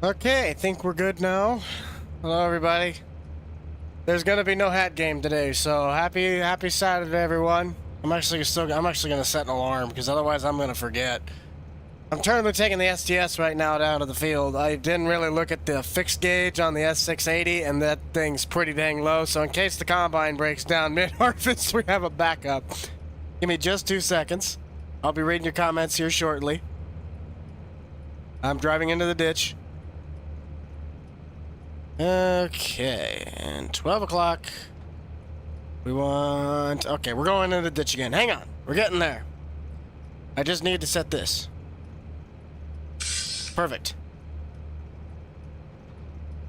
Okay, I think we're good now. Hello, everybody. There's gonna be no hat game today, so happy Saturday, everyone. I'm actually gonna set an alarm because otherwise I'm gonna forget. I'm currently taking the STS right now down to the field. I didn't really look at the fixed gauge on the S680, and that thing's pretty dang low. So in case the combine breaks down mid-harvest, we have a backup. Give me just 2 seconds. I'll be reading your comments here shortly. I'm driving into the ditch. Okay, and 12 o'clock. Okay, we're going into the ditch again. Hang on, we're getting there. I just need to set this. Perfect.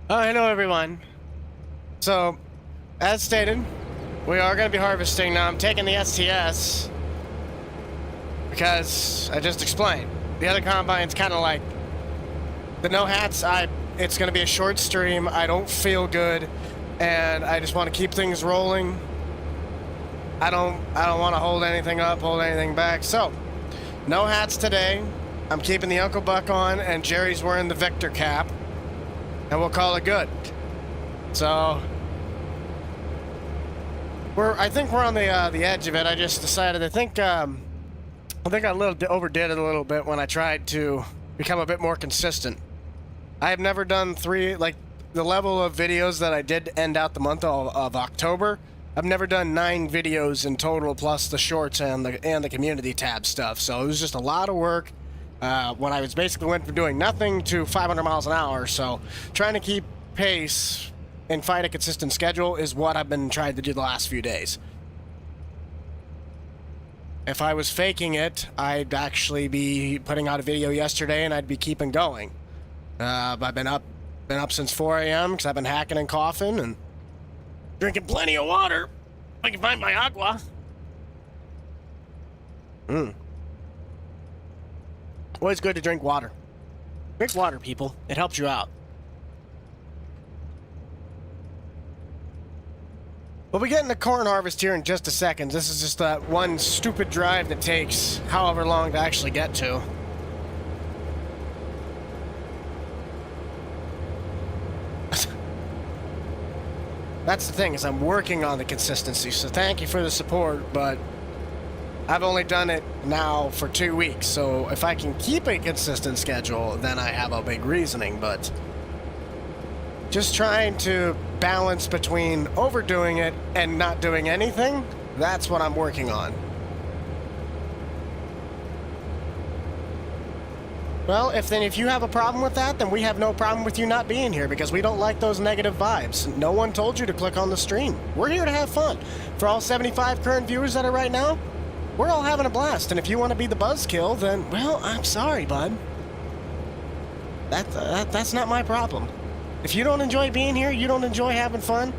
Oh, hello everyone. So, as stated, we are going to be harvesting now. I'm taking the STS because I just explained. The other combine's kind of like the no hats. It's going to be a short stream. I don't feel good, and I just want to keep things rolling. I don't want to hold anything up, hold anything back. So, no hats today. I'm keeping the Uncle Buck on, and Jerry's wearing the Victor cap, and we'll call it good. So, I think we're on the edge of it. I just decided. I think I overdid it a little bit when I tried to become a bit more consistent. I have never done the level of videos that I did end out the month of October. I've never done 9 videos in total, plus the shorts and the community tab stuff. So it was just a lot of work when I was basically went from doing nothing to 500 miles an hour. So trying to keep pace and find a consistent schedule is what I've been trying to do the last few days. If I was faking it, I'd actually be putting out a video yesterday and I'd be keeping going. I've been up since 4 a.m. because I've been hacking and coughing and drinking plenty of water. If I can find my agua. Always good to drink water. Drink water, people. It helps you out. We'll be getting the corn harvest here in just a second. This is just that one stupid drive that takes however long to actually get to. That's the thing, is I'm working on the consistency, so thank you for the support, but I've only done it now for 2 weeks, so if I can keep a consistent schedule, then I have a big reasoning, but just trying to balance between overdoing it and not doing anything, that's what I'm working on. Well, if you have a problem with that, then we have no problem with you not being here because we don't like those negative vibes. No one told you to click on the stream. We're here to have fun. For all 75 current viewers that are right now, we're all having a blast. And if you want to be the buzzkill, then, well, I'm sorry, bud. That's not my problem. If you don't enjoy being here, you don't enjoy having fun,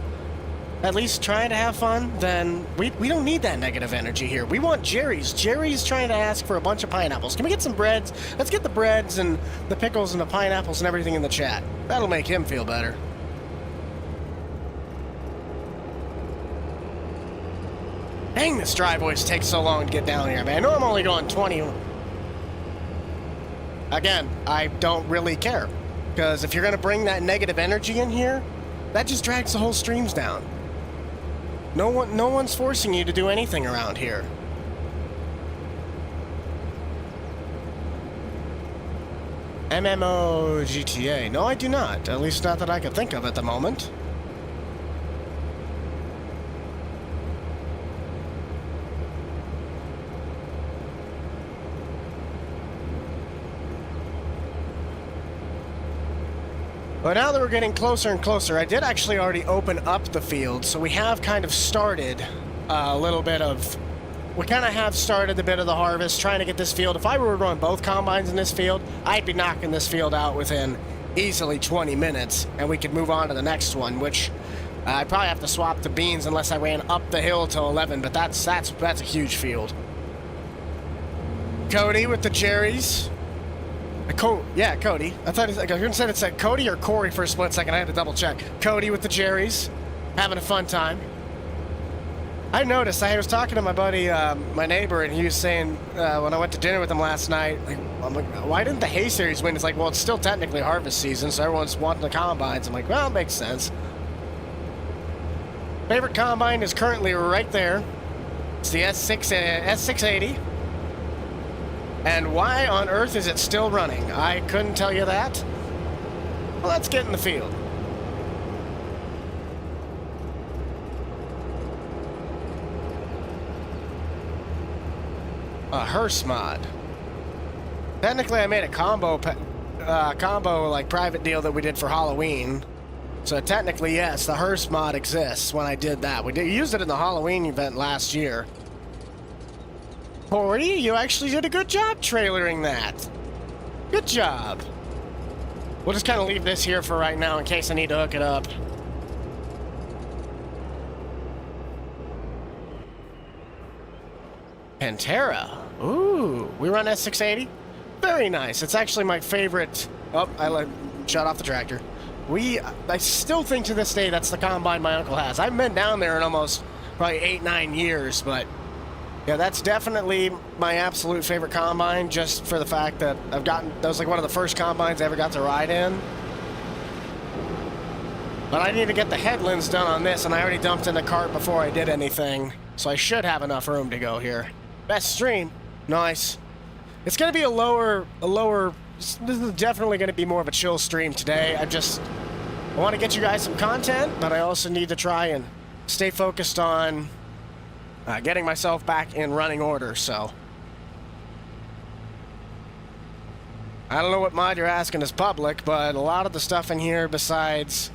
at least trying to have fun, then we don't need that negative energy here. We want Jerry's. Jerry's trying to ask for a bunch of pineapples. Can we get some breads? Let's get the breads and the pickles and the pineapples and everything in the chat. That'll make him feel better. Dang, this drive always takes so long to get down here, man. I know I'm only going 20. Again, I don't really care. Because if you're going to bring that negative energy in here, that just drags the whole streams down. No one's forcing you to do anything around here. MMO GTA. No, I do not. At least not that I can think of at the moment. But now that we're getting closer and closer, I did actually already open up the field, so we have kind of started a little bit of... We kind of have started a bit of the harvest, trying to get this field. If I were running both combines in this field, I'd be knocking this field out within easily 20 minutes, and we could move on to the next one, which I'd probably have to swap the beans unless I ran up the hill to 11, but that's a huge field. Cody with the cherries. Yeah, Cody. I thought it said Cody or Cory for a split second. I had to double check. Cody with the cherries, having a fun time. I noticed, I was talking to my buddy, my neighbor, and he was saying, when I went to dinner with him last night, like, I'm like, why didn't the hay series win? It's like, well, it's still technically harvest season, so everyone's wanting the combines. I'm like, well, it makes sense. Favorite combine is currently right there. It's the S680. And why on earth is it still running? I couldn't tell you that. Well, let's get in the field. A hearse mod. Technically, I made a combo like private deal that we did for Halloween. So technically, yes, the hearse mod exists. When I did that, we used it in the Halloween event last year. Cory, you actually did a good job trailering that. Good job. We'll just kind of leave this here for right now in case I need to hook it up. Pantera. Ooh, we run S680. Very nice. It's actually my favorite. Oh, shut off the tractor. I still think to this day that's the combine my uncle has. I haven't been down there in almost probably 8-9 years, but yeah, that's definitely my absolute favorite combine, just for the fact that that was like one of the first combines I ever got to ride in. But I need to get the headlands done on this, and I already dumped in the cart before I did anything, so I should have enough room to go here. Best stream. Nice. It's going to be a lower, this is definitely going to be more of a chill stream today. I want to get you guys some content, but I also need to try and stay focused on getting myself back in running order, so. I don't know what mod you're asking is public, but a lot of the stuff in here besides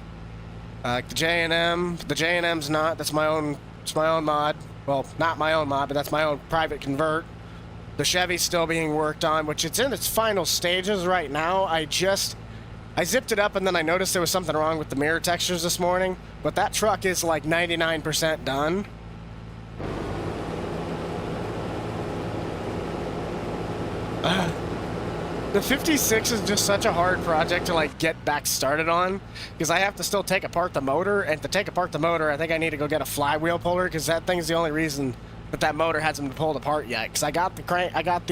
the J&M's not, it's my own mod. Well, not my own mod, but that's my own private convert. The Chevy's still being worked on, which it's in its final stages right now. I zipped it up and then I noticed there was something wrong with the mirror textures this morning, but that truck is like 99% done. The 56 is just such a hard project to like get back started on, because I have to still take apart the motor, and to take apart the motor I think I need to go get a flywheel puller, because that thing's the only reason that motor hasn't been pulled apart yet. Because I got the crank, I have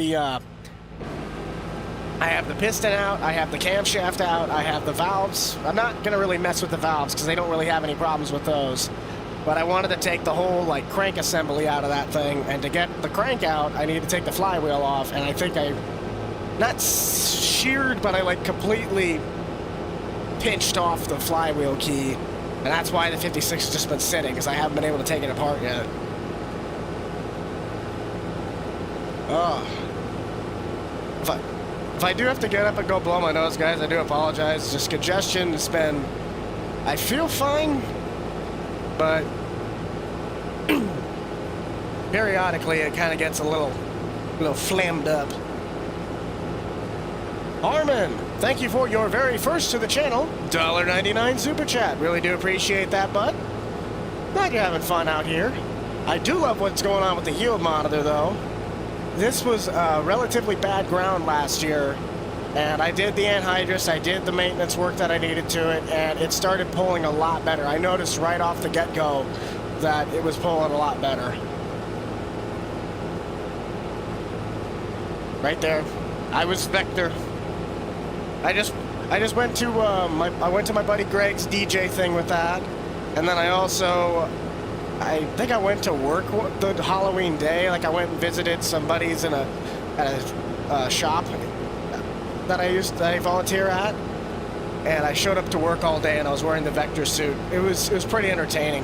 the piston out, I have the camshaft out, I have the valves. I'm not gonna really mess with the valves because they don't really have any problems with those, but I wanted to take the whole like crank assembly out of that thing, and to get the crank out I need to take the flywheel off, and I think I not sheared, but I like completely pinched off the flywheel key, and that's why the 56 has just been sitting, because I haven't been able to take it apart yet. Oh. If I do have to get up and go blow my nose, guys, I do apologize. Just congestion has been, I feel fine, but periodically it kind of gets a little flammed up. Harmon, thank you for your very first to the channel. $1.99 super chat. Really do appreciate that, bud. Glad you're having fun out here. I do love what's going on with the yield monitor, though. This was relatively bad ground last year, and I did the anhydrous, I did the maintenance work that I needed to it, and it started pulling a lot better. I noticed right off the get-go that it was pulling a lot better. Right there. I was Vector. I just went to I went to my buddy Greg's DJ thing with that, and then I think I went to work the Halloween day. Like I went and visited some buddies at a shop that I volunteer at, and I showed up to work all day and I was wearing the Vector suit. It was pretty entertaining.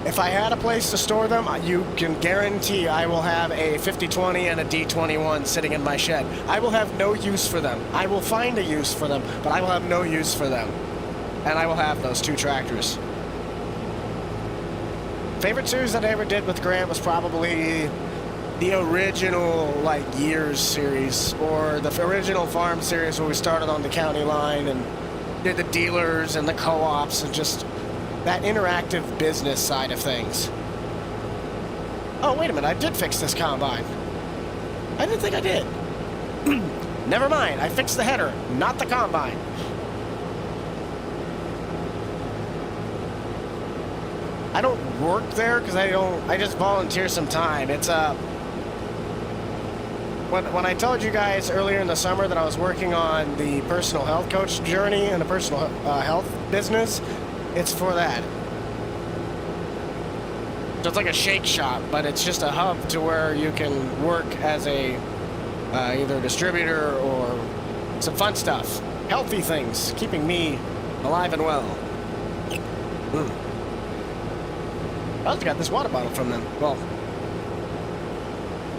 If I had a place to store them, you can guarantee I will have a 5020 and a D21 sitting in my shed. I will have no use for them. I will find a use for them, but I will have no use for them. And I will have those two tractors. Favorite series that I ever did with Grant was probably the original, like, Years series, or the original Farm series where we started on the county line and did the dealers and the co-ops and just that interactive business side of things. Oh, wait a minute, I did fix this combine. I didn't think I did. Never mind, I fixed the header, not the combine. I don't work there because I just volunteer some time. It's when I told you guys earlier in the summer that I was working on the personal health coach journey and the personal health business, it's for that. So it's like a shake shop, but it's just a hub to where you can work as a either a distributor or some fun stuff. Healthy things, keeping me alive and well. I also got this water bottle from them. Well,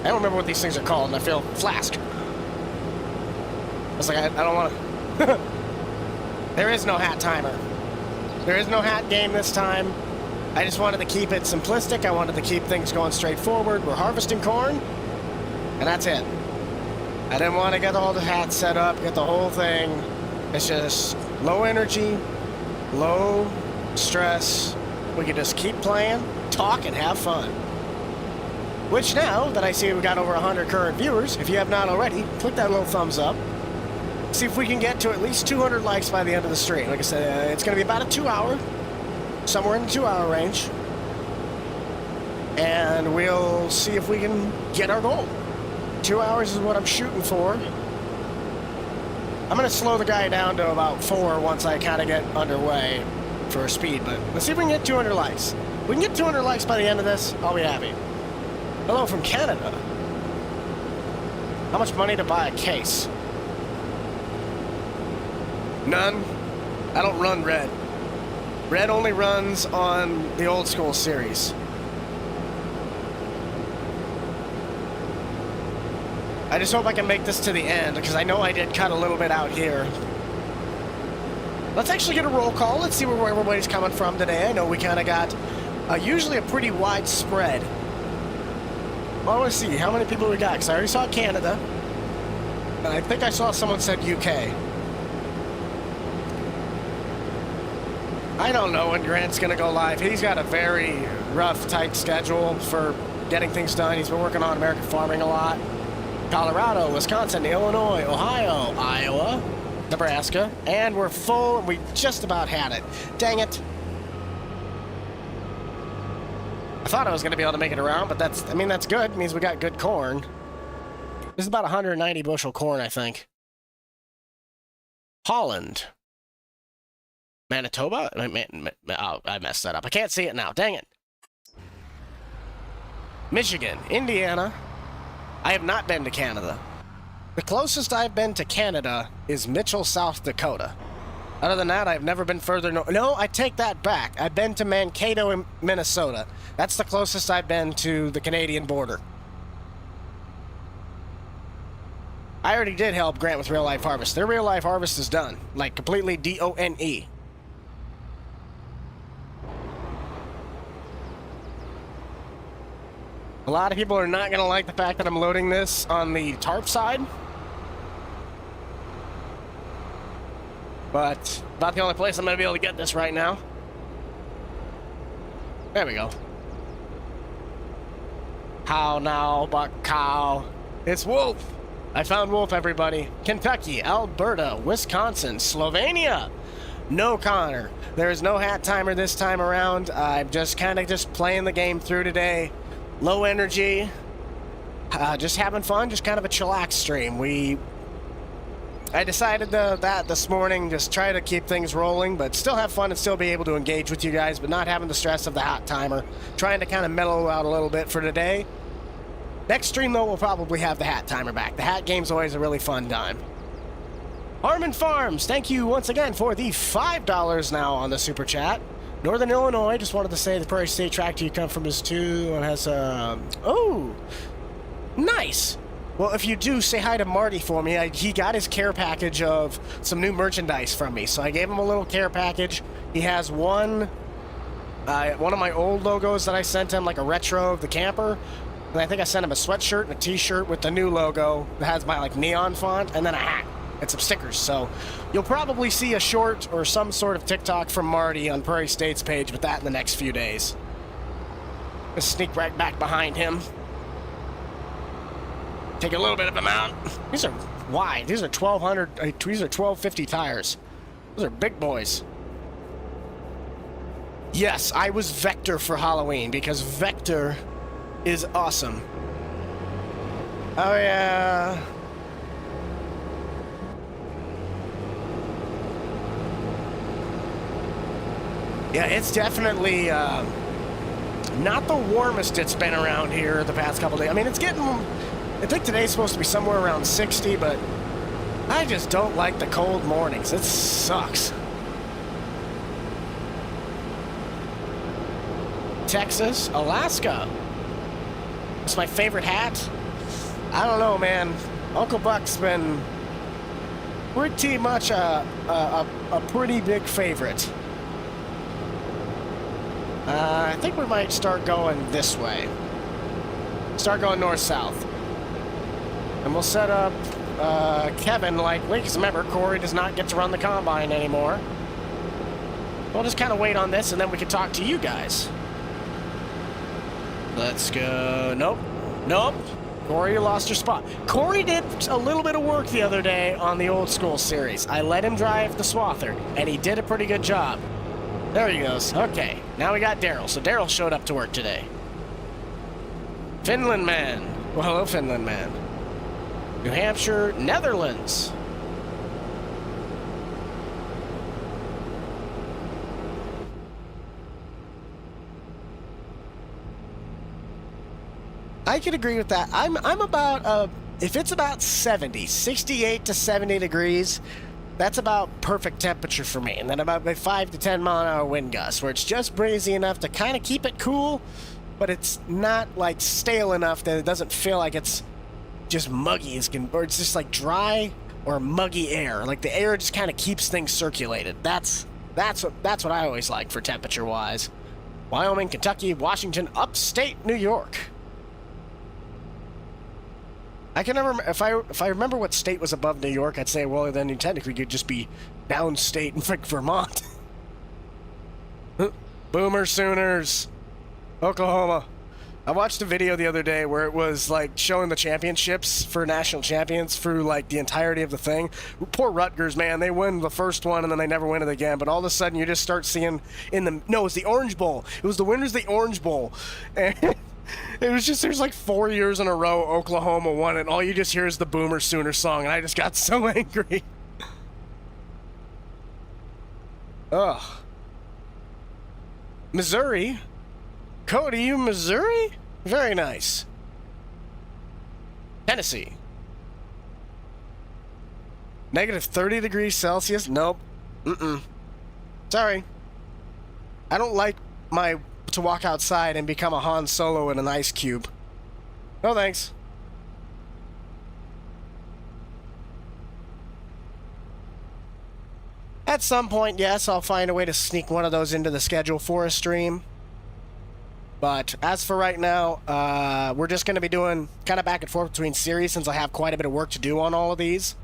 I don't remember what these things are called, and I feel flask. I was like, I don't want to. There is no hat timer. There is no hat game this time. I just wanted to keep it simplistic. I wanted to keep things going straight forward. We're harvesting corn, and that's it. I didn't want to get all the hats set up, get the whole thing. It's just low energy, low stress. We can just keep playing, talk, and have fun. Which now that I see we got over 100 current viewers, if you have not already, click that little thumbs up. See if we can get to at least 200 likes by the end of the stream. Like I said, it's going to be about a 2 hour, somewhere in the 2 hour range. And we'll see if we can get our goal. 2 hours is what I'm shooting for. I'm going to slow the guy down to about 4 once I kind of get underway for speed, but let's see if we can get 200 likes. If we can get 200 likes by the end of this, I'll be happy. Hello from Canada. How much money to buy a case? None. I don't run Red. Red only runs on the old school series. I just hope I can make this to the end, because I know I did cut a little bit out here. Let's actually get a roll call. Let's see where everybody's coming from today. I know we kind of got usually a pretty wide spread. Well, I want to see how many people we got, because I already saw Canada. And I think I saw someone said UK. I don't know when Grant's going to go live. He's got a very rough, tight schedule for getting things done. He's been working on American farming a lot. Colorado, Wisconsin, Illinois, Ohio, Iowa, Nebraska, and we're full, and we just about had it. Dang it. I thought I was going to be able to make it around, but that's good. It means we got good corn. This is about 190 bushel corn, I think. Holland. Manitoba? Oh, I messed that up. I can't see it now. Dang it. Michigan. Indiana. I have not been to Canada. The closest I've been to Canada is Mitchell, South Dakota. Other than that, I've never been further north. No, I take that back. I've been to Mankato, Minnesota. That's the closest I've been to the Canadian border. I already did help Grant with Real Life Harvest. Their Real Life Harvest is done. Like, completely D-O-N-E. A lot of people are not going to like the fact that I'm loading this on the tarp side. But about the only place I'm going to be able to get this right now. There we go. How now, buck cow? It's Wolf. I found Wolf, everybody. Kentucky, Alberta, Wisconsin, Slovenia. No Connor. There is no hat timer this time around. I'm just kind of just playing the game through today. Low energy, just having fun, just kind of a chillax stream. I decided that this morning, just try to keep things rolling, but still have fun and still be able to engage with you guys, but not having the stress of the hat timer. Trying to kind of mellow out a little bit for today. Next stream, though, we'll probably have the hat timer back. The hat game's always a really fun time. Harmon Farms, thank you once again for the $5 now on the Super Chat. Northern Illinois, just wanted to say the Prairie State tractor you come from is too, and has oh, nice. Well, if you do, say hi to Marty for me. He got his care package of some new merchandise from me, so I gave him a little care package. He has one of my old logos that I sent him, like a retro of the camper, and I think I sent him a sweatshirt and a t-shirt with the new logo that has my like neon font, and then a hat and some stickers. So you'll probably see a short or some sort of TikTok from Marty on Prairie State's page with that in the next few days. Let's sneak right back behind him. Take a little bit of him out. These are wide. These are 1200. These are 1250 tires. Those are big boys. Yes, I was Vector for Halloween because Vector is awesome. Oh, yeah. Yeah, it's definitely not the warmest it's been around here the past couple days. I mean, it's getting... I think today's supposed to be somewhere around 60, but I just don't like the cold mornings. It sucks. Texas, Alaska. It's my favorite hat. I don't know, man. Uncle Buck's been pretty much a pretty big favorite. I think we might start going this way. Start going north-south. And we'll set up Kevin likely, because remember, Cory does not get to run the combine anymore. We'll just kind of wait on this, and then we can talk to you guys. Let's go. Nope. Nope. Cory, you lost your spot. Cory did a little bit of work the other day on the old school series. I let him drive the Swather, and he did a pretty good job. There he goes. Okay, now we got Daryl. So Daryl showed up to work today. Finland man. Well, hello, Finland man. New Hampshire, Netherlands. I could agree with that. I'm about, if it's about 68 to 70 degrees, that's about perfect temperature for me. And then about 5 to 10 mile an hour wind gusts, where it's just breezy enough to kind of keep it cool, but it's not like stale enough that it doesn't feel like it's just muggy, or it's just like dry or muggy air. Like the air just kind of keeps things circulated. That's what I always like for temperature-wise. Wyoming, Kentucky, Washington, upstate New York. I can never, if I remember what state was above New York, I'd say, well, then you technically could just be downstate in Vermont. Boomer Sooners, Oklahoma. I watched a video the other day where it was like showing the championships for national champions through like the entirety of the thing. Poor Rutgers, man, they win the first one and then they never win it again. But all of a sudden you just start seeing no, it's the Orange Bowl. It was the winners of the Orange Bowl. And it was just, there's like 4 years in a row Oklahoma won it, and all you just hear is the Boomer Sooner song, and I just got so angry. Ugh. Missouri? Cody, you Missouri? Very nice. Tennessee. Negative 30 degrees Celsius? Nope. Sorry. I don't like to walk outside and become a Han Solo in an ice cube. No thanks. At some point, yes, I'll find a way to sneak one of those into the schedule for a stream. But as for right now, we're just going to be doing kind of back and forth between series since I have quite a bit of work to do on all of these.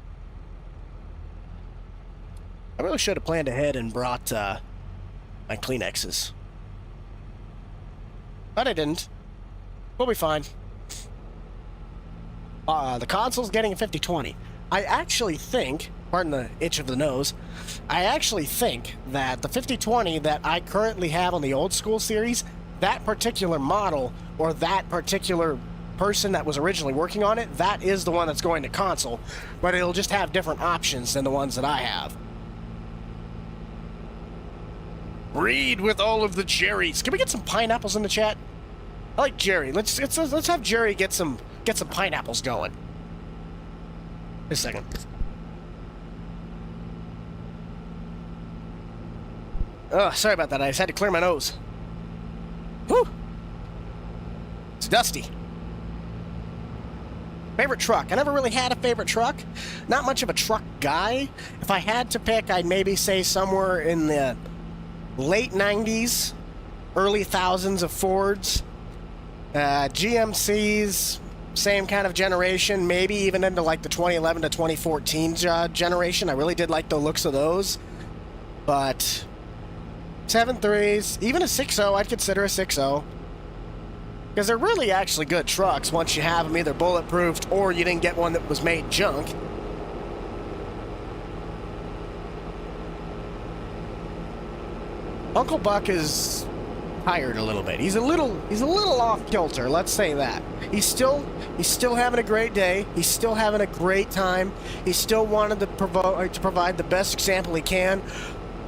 I really should have planned ahead and brought my Kleenexes. But I didn't. We'll be fine. The console's getting a 5020. I actually think, pardon the itch of the nose, I actually think that the 5020 that I currently have on the old school series, that particular model, or that particular person that was originally working on it, that is the one that's going to console, but it'll just have different options than the ones that I have. Read with all of the Jerrys. Can we get some pineapples in the chat? I like Jerry. Let's have Jerry get some pineapples going. Just a second. Oh, sorry about that. I just had to clear my nose. Whew. It's dusty. Favorite truck? I never really had a favorite truck. Not much of a truck guy. If I had to pick, I'd maybe say somewhere in the late 90s, early thousands of Fords. GMCs, same kind of generation, maybe even into like the 2011 to 2014 generation. I really did like the looks of those. But 7.3s, even a 6.0, I'd consider a 6.0. Because they're really actually good trucks once you have them either bulletproofed or you didn't get one that was made junk. Uncle Buck is tired a little bit. He's a little off kilter, let's say that. He's still having a great day. He's still having a great time. He still wanted to provide the best example he can,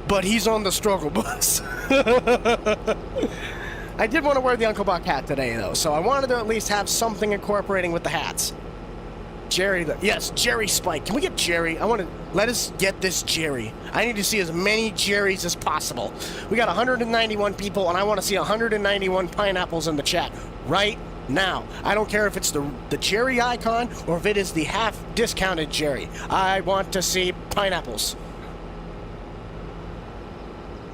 but he's on the struggle bus. I did want to wear the Uncle Buck hat today, though, so I wanted to at least have something incorporating with the hats. Jerry, yes, Jerry Spike. Can we get Jerry? Let us get this Jerry. I need to see as many Jerrys as possible. We got 191 people, and I want to see 191 pineapples in the chat right now. I don't care if it's the Jerry icon or if it is the half-discounted Jerry. I want to see pineapples.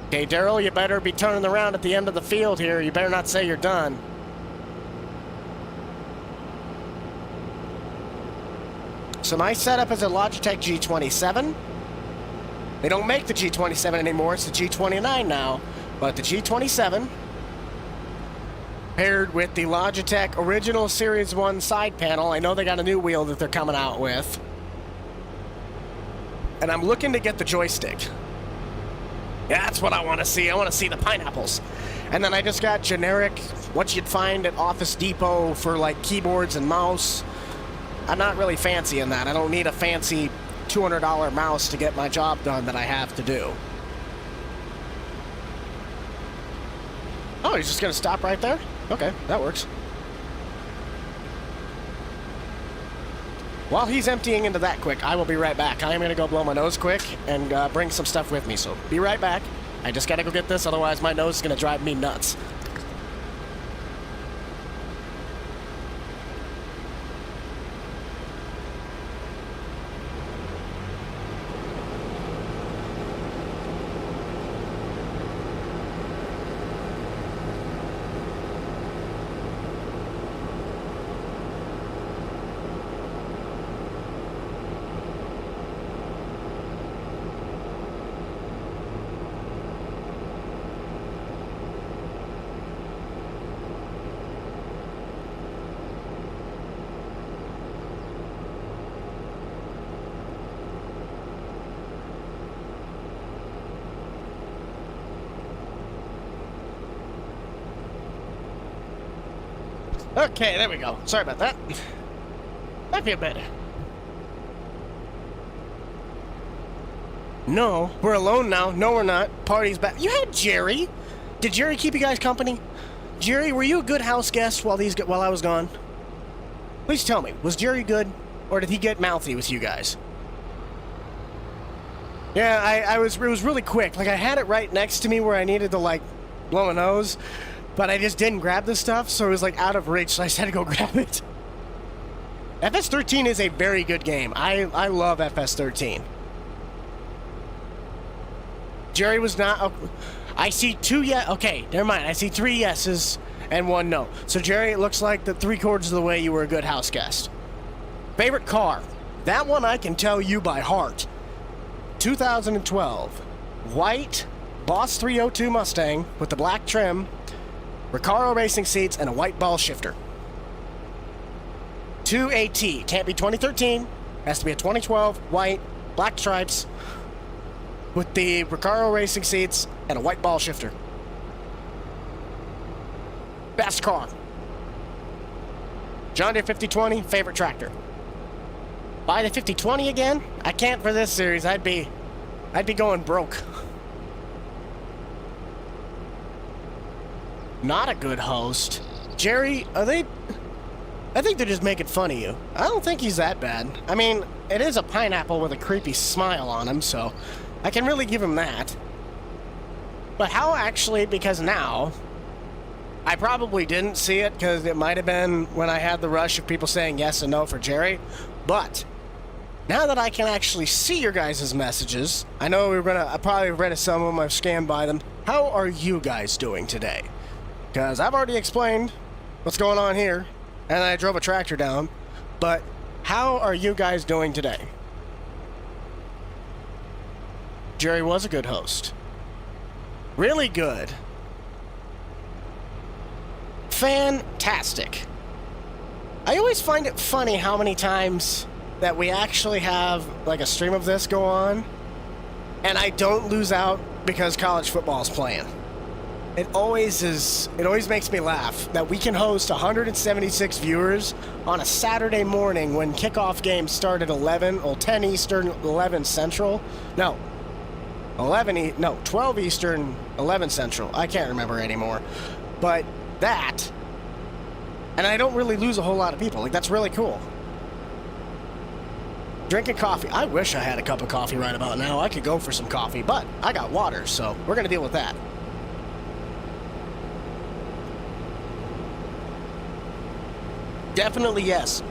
Okay, Daryl, you better be turning around at the end of the field here. You better not say you're done. So my setup is a Logitech G27. They don't make the G27 anymore. It's the G29 now. But the G27 paired with the Logitech original Series 1 side panel. I know they got a new wheel that they're coming out with. And I'm looking to get the joystick. Yeah, that's what I want to see. I want to see the pineapples. And then I just got generic, what you'd find at Office Depot for like keyboards and mouse. I'm not really fancy in that. I don't need a fancy $200 mouse to get my job done that I have to do. Oh, he's just going to stop right there? Okay, that works. While he's emptying into that quick, I will be right back. I am going to go blow my nose quick and bring some stuff with me, so be right back. I just got to go get this, otherwise my nose is going to drive me nuts. Okay, there we go. Sorry about that. I feel better. No, we're alone now. No, we're not. Party's back. You had Jerry. Did Jerry keep you guys company? Jerry, were you a good house guest while I was gone? Please tell me, was Jerry good, or did he get mouthy with you guys? Yeah, it was really quick. Like, I had it right next to me where I needed to, like, blow a nose. But I just didn't grab the stuff, so it was like out of reach, so I just had to go grab it. FS13 is a very good game. I love FS13. Jerry was not... Oh, I see 2 yes... Okay, never mind. I see 3 yeses and 1 no. So, Jerry, it looks like that 3/4 of the way you were a good house guest. Favorite car? That one I can tell you by heart. 2012. White Boss 302 Mustang with the black trim. Recaro racing seats, and a white ball shifter. 2AT. Can't be 2013. Has to be a 2012, white, black stripes, with the Recaro racing seats and a white ball shifter. Best car. John Deere 5020, favorite tractor. Buy the 5020 again? I can't for this series. I'd be going broke. Not a good host. Jerry, I think they're just making fun of you. I don't think he's that bad. I mean, it is a pineapple with a creepy smile on him, so I can really give him that. But how actually, because now, I probably didn't see it because it might have been when I had the rush of people saying yes and no for Jerry, but now that I can actually see your guys' messages, I know I probably read some of them, I've scanned by them. How are you guys doing today? Because I've already explained what's going on here, and I drove a tractor down, but how are you guys doing today? Jerry was a good host. Really good. Fantastic. I always find it funny how many times that we actually have like a stream of this go on, and I don't lose out because college football is playing. It always makes me laugh that we can host 176 viewers on a Saturday morning when kickoff games start at 10 Eastern, 11 Central. No, 12 Eastern, 11 Central. I can't remember anymore. But that, and I don't really lose a whole lot of people. Like, that's really cool. Drinking coffee. I wish I had a cup of coffee right about now. I could go for some coffee, but I got water, so we're going to deal with that. Definitely yes.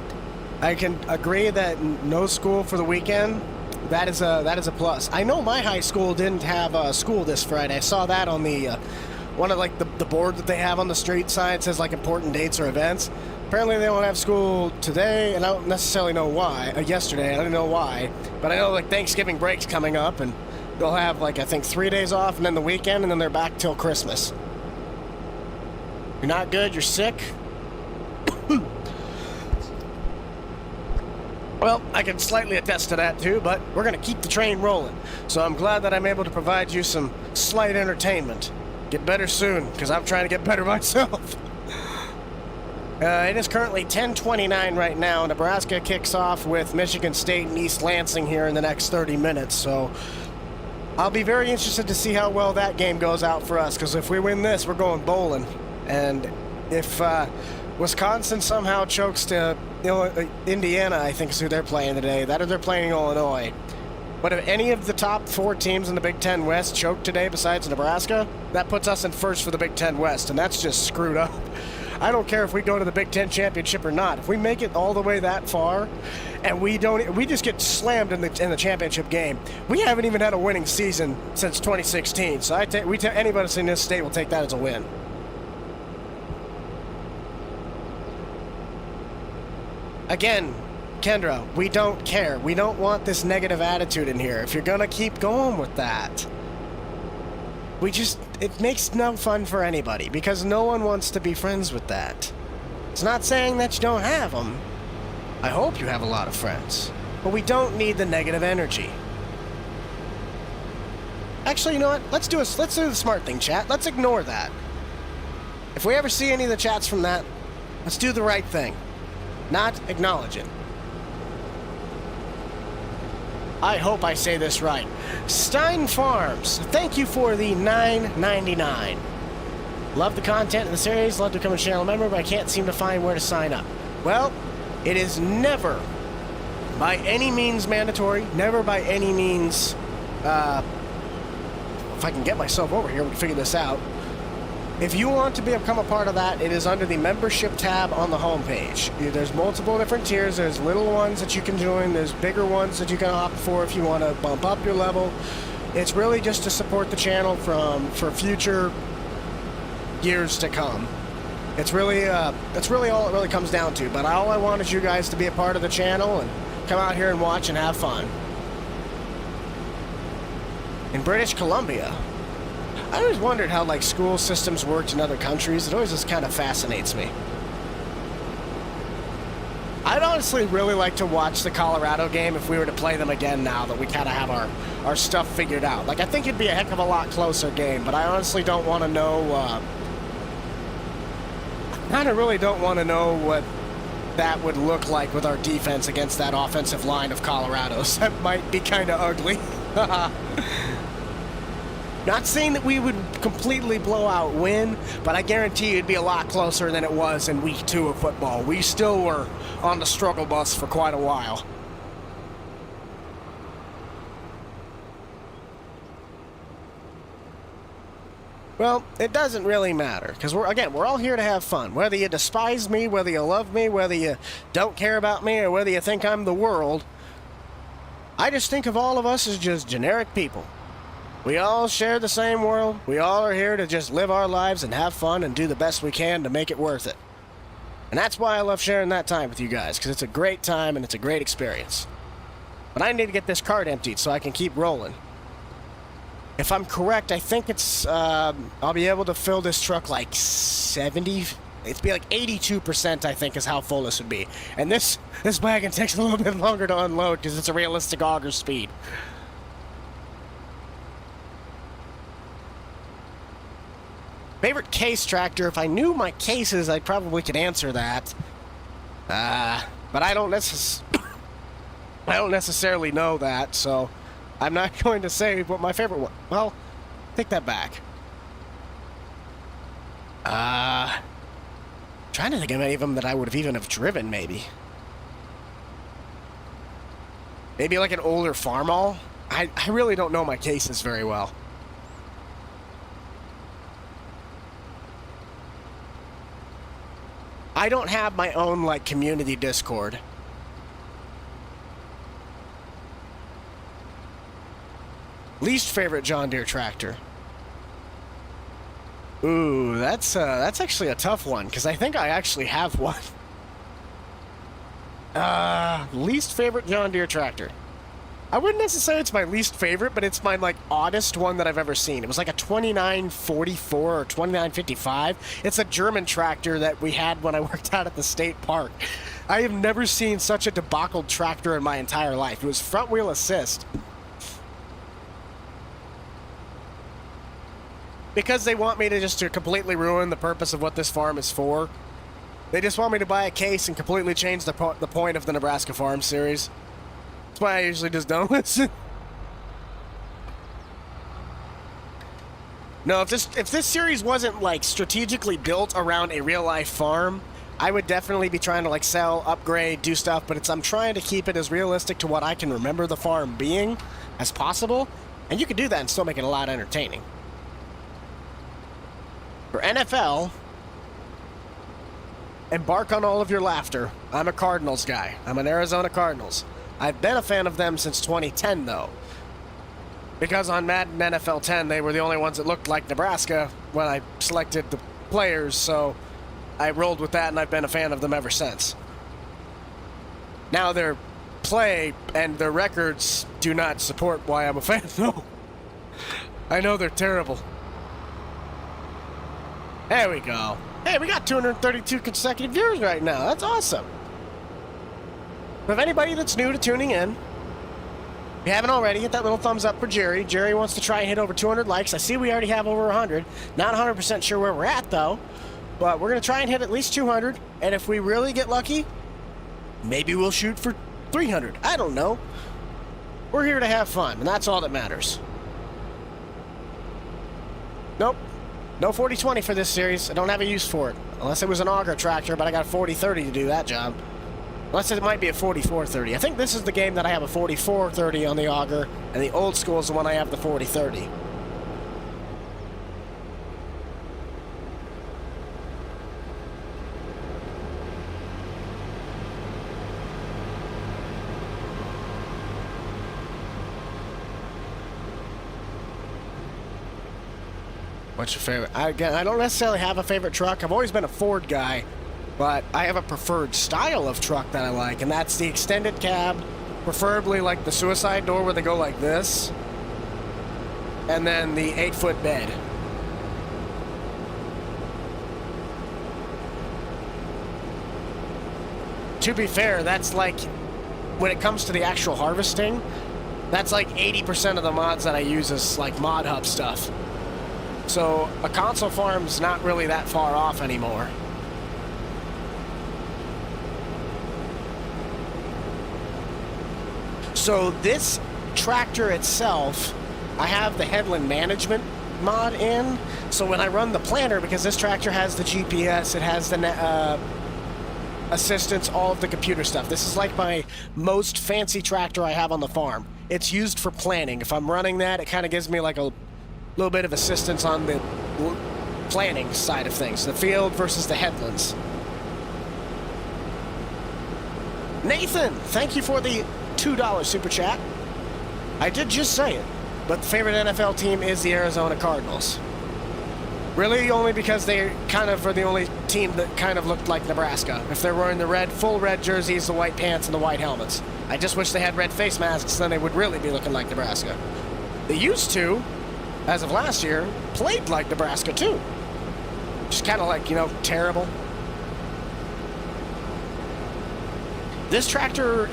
I can agree that no school for the weekend, that is a plus. I know my high school didn't have school this Friday. I saw that on the one of like the board that they have on the street sign. It says like important dates or events. Apparently they don't have school today, and I don't necessarily know why. Yesterday, I don't know why, but I know like Thanksgiving break's coming up, and they'll have like I think 3 days off, and then the weekend, and then they're back till Christmas. You're not good. You're sick. Well, I can slightly attest to that too, but we're going to keep the train rolling. So I'm glad that I'm able to provide you some slight entertainment. Get better soon, because I'm trying to get better myself. It is currently 10:29 right now. Nebraska kicks off with Michigan State and East Lansing here in the next 30 minutes. So I'll be very interested to see how well that game goes out for us, because if we win this, we're going bowling. And if Wisconsin somehow chokes to Indiana, I think is who they're playing today. That or they're playing Illinois. But if any of the top 4 teams in the Big Ten West choke today besides Nebraska, that puts us in first for the Big Ten West, and that's just screwed up. I don't care if we go to the Big Ten championship or not. If we make it all the way that far, and we just get slammed in the championship game, we haven't even had a winning season since 2016. So any of us in this state will take that as a win. Again, Kendra, we don't care. We don't want this negative attitude in here. If you're going to keep going with that, it makes no fun for anybody, because no one wants to be friends with that. It's not saying that you don't have them. I hope you have a lot of friends. But we don't need the negative energy. Actually, you know what? Let's do the smart thing, chat. Let's ignore that. If we ever see any of the chats from that, let's do the right thing. Not acknowledge it. I hope I say this right. Stein Farms, thank you for the $9.99. Love the content of the series, love to become a channel member, but I can't seem to find where to sign up. Well, it is never by any means mandatory, never by any means, if I can get myself over here, we can figure this out. If you want to become a part of that, it is under the membership tab on the homepage. There's multiple different tiers. There's little ones that you can join. There's bigger ones that you can opt for if you want to bump up your level. It's really just to support the channel for future years to come. That's really all it really comes down to. But all I want is you guys to be a part of the channel and come out here and watch and have fun. In British Columbia, I always wondered how like school systems worked in other countries. It always just kind of fascinates me. I'd honestly really like to watch the Colorado game if we were to play them again now that we kind of have our stuff figured out. Like, I think it'd be a heck of a lot closer game, but I honestly don't want to know, I kind of really don't want to know what that would look like with our defense against that offensive line of Colorado's. That might be kind of ugly. Not saying that we would completely blowout win, but I guarantee you it'd be a lot closer than it was in week 2 of football. We still were on the struggle bus for quite a while. Well, it doesn't really matter, because we're all here to have fun. Whether you despise me, whether you love me, whether you don't care about me, or whether you think I'm the world, I just think of all of us as just generic people. We all share the same world. We all are here to just live our lives and have fun and do the best we can to make it worth it. And that's why I love sharing that time with you guys, because it's a great time and it's a great experience. But I need to get this cart emptied so I can keep rolling. If I'm correct, I think it's, I'll be able to fill this truck like 70, it'd be like 82%, I think, is how full this would be. And this wagon takes a little bit longer to unload because it's a realistic auger speed. Favorite case tractor? If I knew my cases, I probably could answer that. But I don't necessarily know that, so I'm not going to say what my favorite one. Well, take that back. Trying to think of any of them that I would have even have driven, maybe. Maybe like an older Farmall. I really don't know my cases very well. I don't have my own, like, community Discord. Least favorite John Deere tractor. Ooh, that's actually a tough one, because I think I actually have one. Least favorite John Deere tractor. I wouldn't necessarily say it's my least favorite, but it's my, like, oddest one that I've ever seen. It was like a 2944 or 2955. It's a German tractor that we had when I worked out at the state park. I have never seen such a debacled tractor in my entire life. It was front wheel assist. Because they want me to completely ruin the purpose of what this farm is for. They just want me to buy a case and completely change the point of the Nebraska Farm Series. That's why I usually just don't listen. No, if this series wasn't, like, strategically built around a real-life farm, I would definitely be trying to, like, sell, upgrade, do stuff, but I'm trying to keep it as realistic to what I can remember the farm being as possible, and you can do that and still make it a lot entertaining. For NFL, embark on all of your laughter. I'm a Cardinals guy. I'm an Arizona Cardinals. I've been a fan of them since 2010, though. Because on Madden NFL 10, they were the only ones that looked like Nebraska when I selected the players, so I rolled with that, and I've been a fan of them ever since. Now their play and their records do not support why I'm a fan, though. I know they're terrible. There we go. Hey, we got 232 consecutive viewers right now. That's awesome. If anybody that's new to tuning in, if you haven't already, hit that little thumbs up for Jerry. Jerry wants to try and hit over 200 likes. I see we already have over 100. Not 100% sure where we're at, though. But we're going to try and hit at least 200. And if we really get lucky, maybe we'll shoot for 300. I don't know. We're here to have fun, and that's all that matters. Nope. No 4020 for this series. I don't have a use for it. Unless it was an auger tractor, but I got a 4030 to do that job. Unless it might be a 4430. I think this is the game that I have a 4430 on the auger, and the old school is the one I have the 4030. What's your favorite? Again, I don't necessarily have a favorite truck. I've always been a Ford guy, but I have a preferred style of truck that I like, and that's the extended cab, preferably like the suicide door where they go like this, and then the 8-foot bed. To be fair, that's like, when it comes to the actual harvesting, that's like 80% of the mods that I use is like mod hub stuff. So a console farm's not really that far off anymore. So this tractor itself, I have the headland management mod in. So when I run the planter, because this tractor has the GPS, it has the assistance, all of the computer stuff. This is like my most fancy tractor I have on the farm. It's used for planning. If I'm running that, it kind of gives me like a little bit of assistance on the planning side of things, the field versus the headlands. Nathan, thank you for the $2 super chat. I did just say it, but the favorite NFL team is the Arizona Cardinals. Really, only because they kind of are the only team that kind of looked like Nebraska. If they're wearing the full red jerseys, the white pants, and the white helmets. I just wish they had red face masks, then they would really be looking like Nebraska. They used to, as of last year, played like Nebraska too. Just kind of like, you know, terrible. This tractor,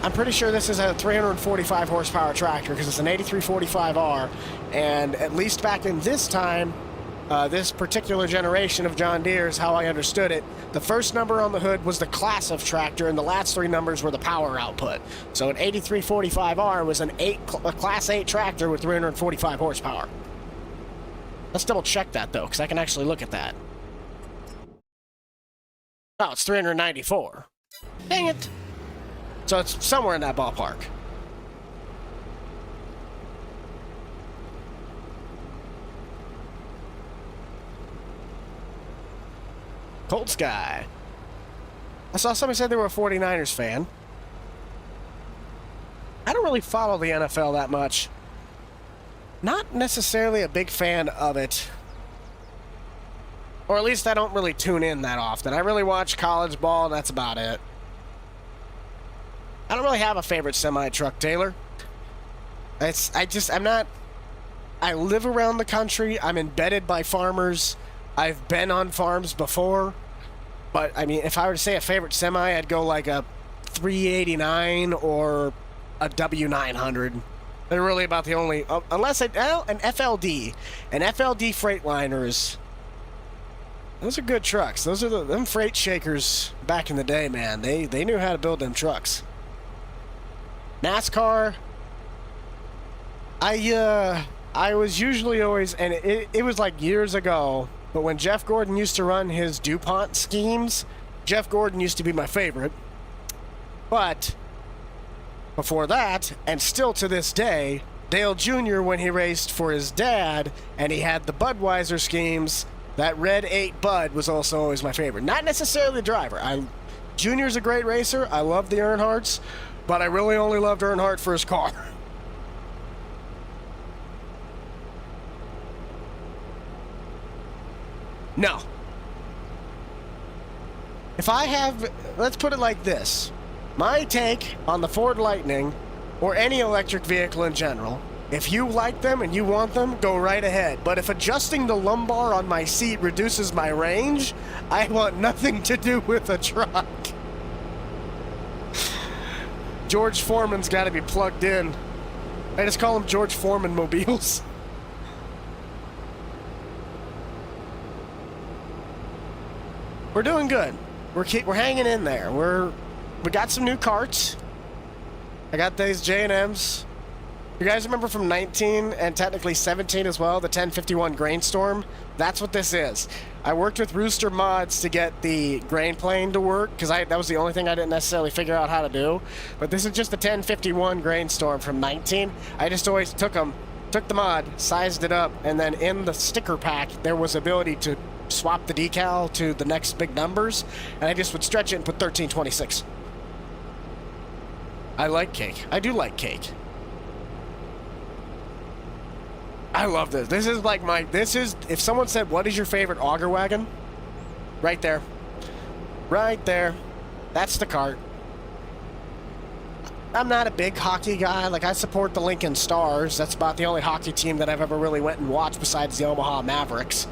I'm pretty sure this is a 345 horsepower tractor because it's an 8345R, and at least back in this time, This particular generation of John Deere's, how I understood it, the first number on the hood was the class of tractor, and the last three numbers were the power output. So an 8345R was a Class 8 tractor with 345 horsepower. Let's double check that, though, because I can actually look at that. Oh, it's 394. Dang it. So it's somewhere in that ballpark. Cold Sky. I saw somebody say they were a 49ers fan. I don't really follow the NFL that much. Not necessarily a big fan of it. Or at least I don't really tune in that often. I really watch college ball, and that's about it. I don't really have a favorite semi-truck, Taylor. I'm not... I live around the country. I'm embedded by farmers. I've been on farms before. But, I mean, if I were to say a favorite semi, I'd go like a 389 or a W900. They're really about the only... unless an FLD. An FLD Freightliners... Those are good trucks. Those are them freight shakers back in the day, man. They knew how to build them trucks. NASCAR. I was usually always, and it was like years ago, but when Jeff Gordon used to run his DuPont schemes, Jeff Gordon used to be my favorite. But before that, and still to this day, Dale Jr., when he raced for his dad and he had the Budweiser schemes, that red 8 Bud was also always my favorite. Not necessarily the driver. Junior's a great racer. I love the Earnhardts, but I really only loved Earnhardt for his car. No. Let's put it like this. My take on the Ford Lightning, or any electric vehicle in general, if you like them and you want them, go right ahead. But if adjusting the lumbar on my seat reduces my range, I want nothing to do with a truck. George Foreman's got to be plugged in. I just call them George Foreman mobiles. We're doing good. We're hanging in there. We got some new carts. I got these J&Ms. You guys remember from 19 and technically 17 as well, the 1051 GrainStorm? That's what this is. I worked with Rooster Mods to get the grain plane to work, because that was the only thing I didn't necessarily figure out how to do. But this is just the 1051 GrainStorm from 19. I just always took the mod, sized it up, and then in the sticker pack, there was ability to swap the decal to the next big numbers, and I just would stretch it and put 1326. I like cake. I do like cake. I love this. This is like if someone said, what is your favorite auger wagon? Right there. Right there. That's the cart. I'm not a big hockey guy. Like, I support the Lincoln Stars. That's about the only hockey team that I've ever really went and watched besides the Omaha Mavericks.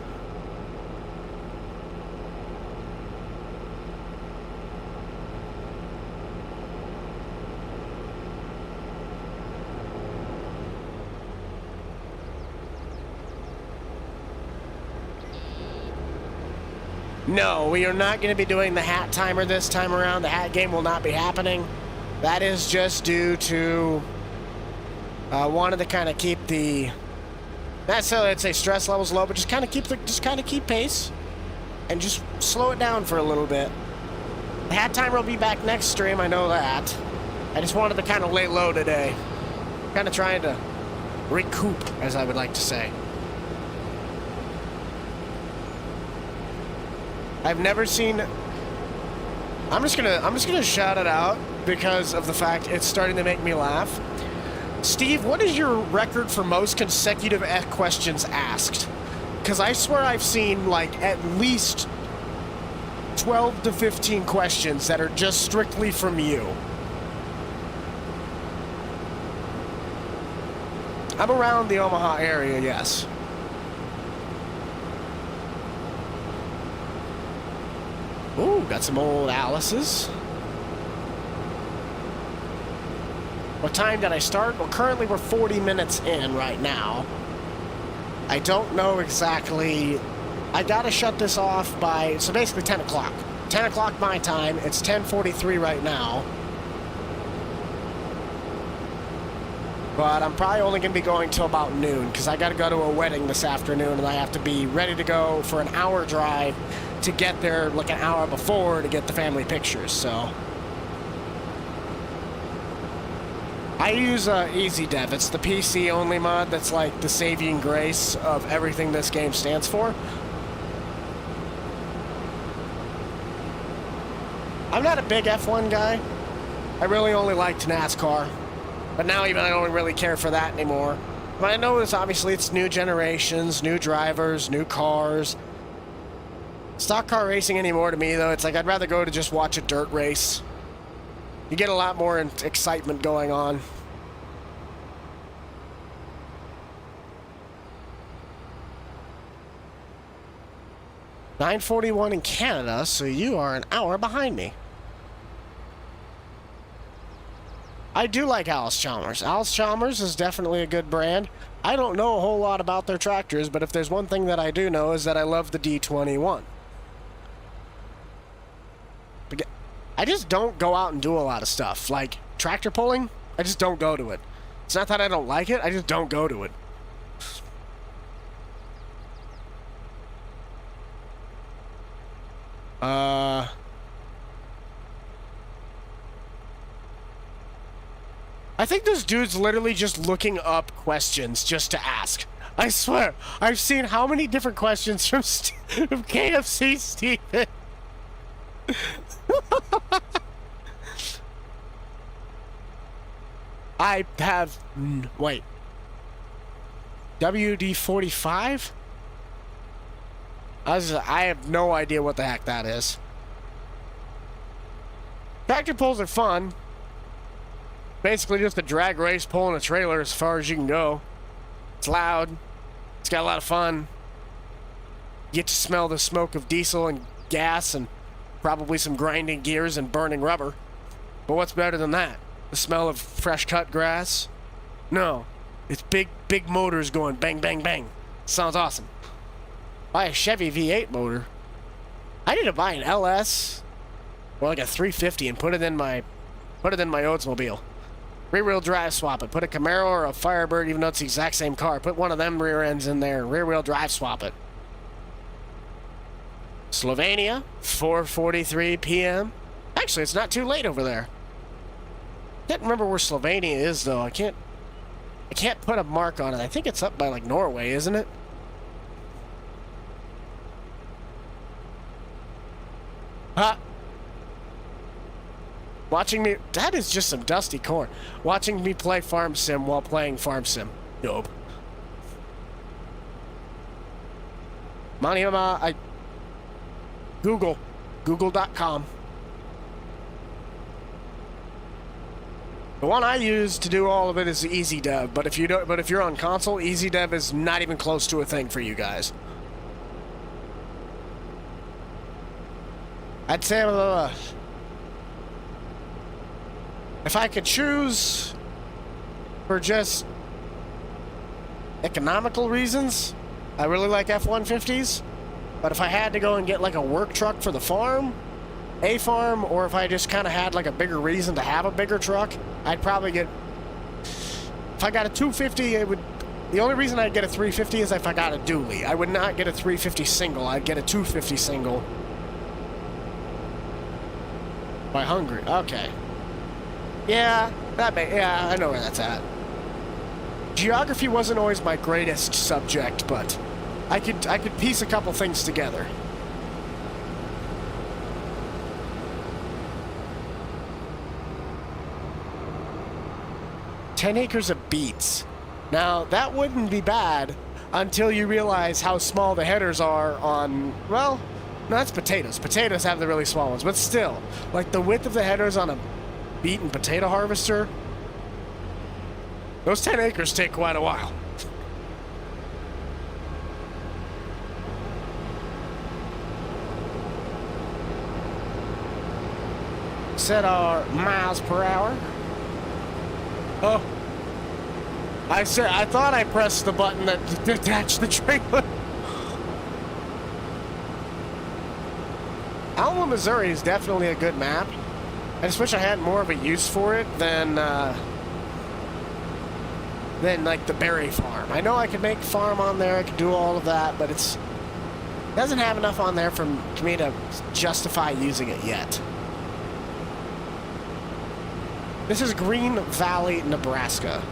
No, we are not going to be doing the hat timer this time around. The hat game will not be happening. That is just due to wanted to kind of keep the, not necessarily I'd say stress levels low, but just kind of keep pace and just slow it down for a little bit. The hat timer will be back next stream. I know that. I just wanted to kind of lay low today, kind of trying to recoup, as I would like to say. I've never seen... I'm just gonna shout it out because of the fact it's starting to make me laugh. Steve, what is your record for most consecutive questions asked? Because I swear I've seen like at least 12 to 15 questions that are just strictly from you. I'm around the Omaha area, yes. Ooh, got some old Alice's. What time did I start? Well, currently we're 40 minutes in right now. I don't know exactly. I gotta shut this off by, so basically 10 o'clock. 10 o'clock my time. It's 10:43 right now. But I'm probably only going to be going till about noon because I got to go to a wedding this afternoon and I have to be ready to go for an hour drive to get there like an hour before to get the family pictures. So I use EasyDev. It's the PC only mod that's like the saving grace of everything this game stands for. I'm not a big F1 guy. I really only liked NASCAR. But now even I don't really care for that anymore. But I know obviously it's new generations, new drivers, new cars. Stock car racing anymore to me, though, it's like I'd rather go to just watch a dirt race. You get a lot more excitement going on. $9:41 in Canada, so you are an hour behind me. I do like Alice Chalmers. Alice Chalmers is definitely a good brand. I don't know a whole lot about their tractors, but if there's one thing that I do know is that I love the D29. I just don't go out and do a lot of stuff. Like tractor pulling, I just don't go to it. It's not that I don't like it, I just don't go to it. I think this dude's literally just looking up questions just to ask. I swear, I've seen how many different questions from KFC Steven. I have... Wait. WD-45? I have no idea what the heck that is. Tractor pulls are fun. Basically just a drag race pulling a trailer as far as you can go. It's loud. It's got a lot of fun. You get to smell the smoke of diesel and gas and probably some grinding gears and burning rubber. But what's better than that? The smell of fresh cut grass? No. It's big motors going bang, bang, bang. Sounds awesome. Buy a Chevy V8 motor. I need to buy an LS or like a 350 and put it in my Oldsmobile. Rear-wheel drive swap it. Put a Camaro or a Firebird, even though it's the exact same car. Put one of them rear ends in there. Rear-wheel drive swap it. Slovenia, 4:43 p.m. Actually, it's not too late over there. Can't remember where Slovenia is though. I can't put a mark on it. I think it's up by like Norway, isn't it? Watching me... That is just some dusty corn. Watching me play Farm Sim while playing Farm Sim. Nope. Maniama, Google. Google.com. The one I use to do all of it is EasyDev, but if you're on console, EasyDev is not even close to a thing for you guys. I'd say if I could choose for just economical reasons, I really like F-150s. But if I had to go and get like a work truck for the farm, a farm, or if I just kind of had like a bigger reason to have a bigger truck, I'd probably get... If I got a 250, it would... The only reason I'd get a 350 is if I got a dually. I would not get a 350 single. I'd get a 250 single. By Hungary. Okay. Yeah, yeah, I know where that's at. Geography wasn't always my greatest subject, but I could piece a couple things together. "10 acres of beets." Now, that wouldn't be bad until you realize how small the headers are on, well, no, that's potatoes. Potatoes have the really small ones, but still, like the width of the headers on a beet and potato harvester, those 10 acres take quite a while. Set our miles per hour. Oh. I thought I pressed the button that detached the trailer. Alma, Missouri is definitely a good map. I just wish I had more of a use for it than like the berry farm. I know I could make farm on there, I could do all of that, but it doesn't have enough on there for me to justify using it yet. This is Green Valley, Nebraska.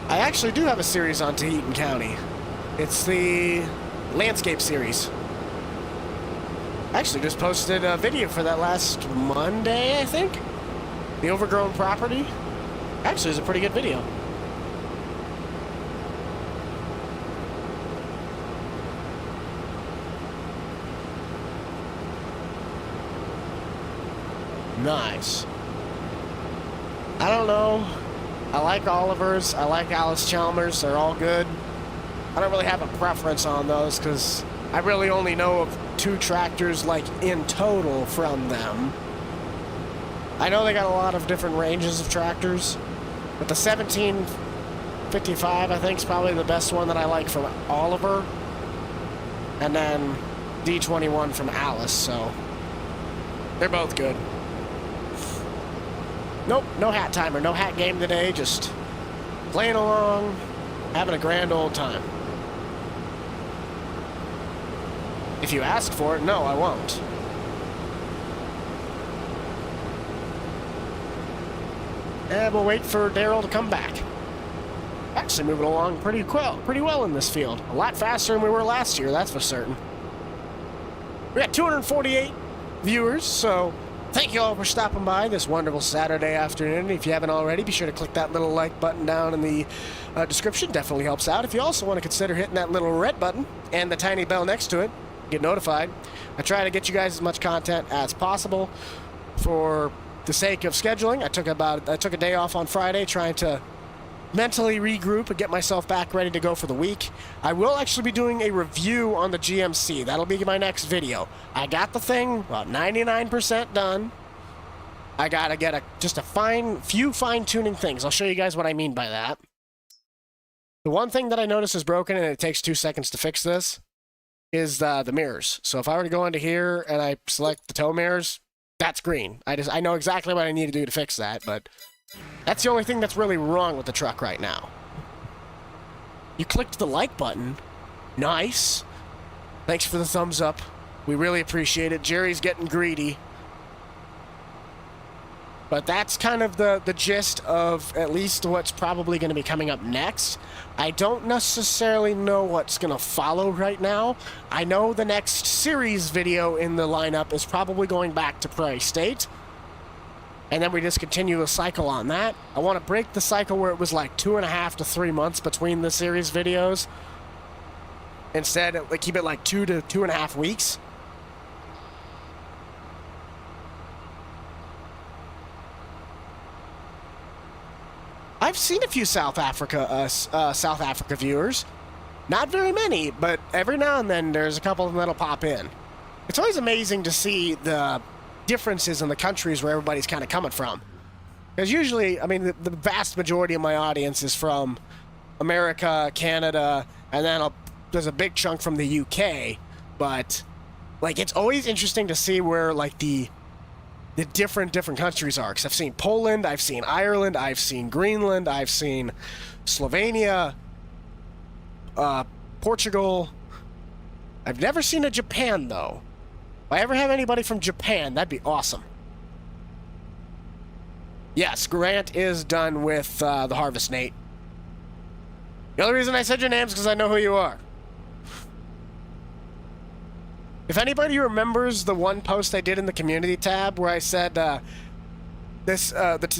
I actually do have a series on Tahiti County. It's the landscape series. I actually just posted a video for that last Monday, I think. The overgrown property. Actually, it's a pretty good video. Nice. I don't know. I like Oliver's. I like Alice Chalmers. They're all good. I don't really have a preference on those because I really only know of 2 tractors, like, in total from them. I know they got a lot of different ranges of tractors, but the 1755, I think, is probably the best one that I like from Oliver. And then D21 from Alice, so they're both good. Nope, no hat timer, no hat game today, just playing along, having a grand old time. If you ask for it, no, I won't. And we'll wait for Daryl to come back. Actually moving along pretty well in this field. A lot faster than we were last year, that's for certain. We got 248 viewers, so thank you all for stopping by this wonderful Saturday afternoon. If you haven't already, be sure to click that little like button down in the description. Definitely helps out. If you also want to consider hitting that little red button and the tiny bell next to it, get notified. I try to get you guys as much content as possible for the sake of scheduling. I took a day off on Friday trying to mentally regroup and get myself back ready to go for the week. I will actually be doing a review on the GMC. That'll be my next video. I got the thing about 99% done. I gotta get just a few fine-tuning things. I'll show you guys what I mean by that. The one thing that I noticed is broken, and it takes 2 seconds to fix this, is the mirrors. So if I were to go into here and I select the tow mirrors, that's green. I know exactly what I need to do to fix that, but that's the only thing that's really wrong with the truck right now. You clicked the like button. Nice. Thanks for the thumbs up. We really appreciate it. Jerry's getting greedy. But that's kind of the gist of at least what's probably going to be coming up next. I don't necessarily know what's going to follow right now. I know the next series video in the lineup is probably going back to Prairie State. And then we just continue the cycle on that. I want to break the cycle where it was like 2.5 to 3 months between the series videos. Instead, keep it like 2 to 2.5 weeks. I've seen a few South Africa viewers. Not very many, but every now and then there's a couple of them that'll pop in. It's always amazing to see the differences in the countries where everybody's kind of coming from. Because usually, I mean, the vast majority of my audience is from America, Canada, and then there's a big chunk from the UK. But, like, it's always interesting to see where, like, the different countries are. Because I've seen Poland, I've seen Ireland, I've seen Greenland, I've seen Slovenia, Portugal. I've never seen a Japan, though. If I ever have anybody from Japan, that'd be awesome. Yes, Grant is done with the Harvest, Nate. The only reason I said your name is because I know who you are. If anybody remembers the one post I did in the community tab where I said the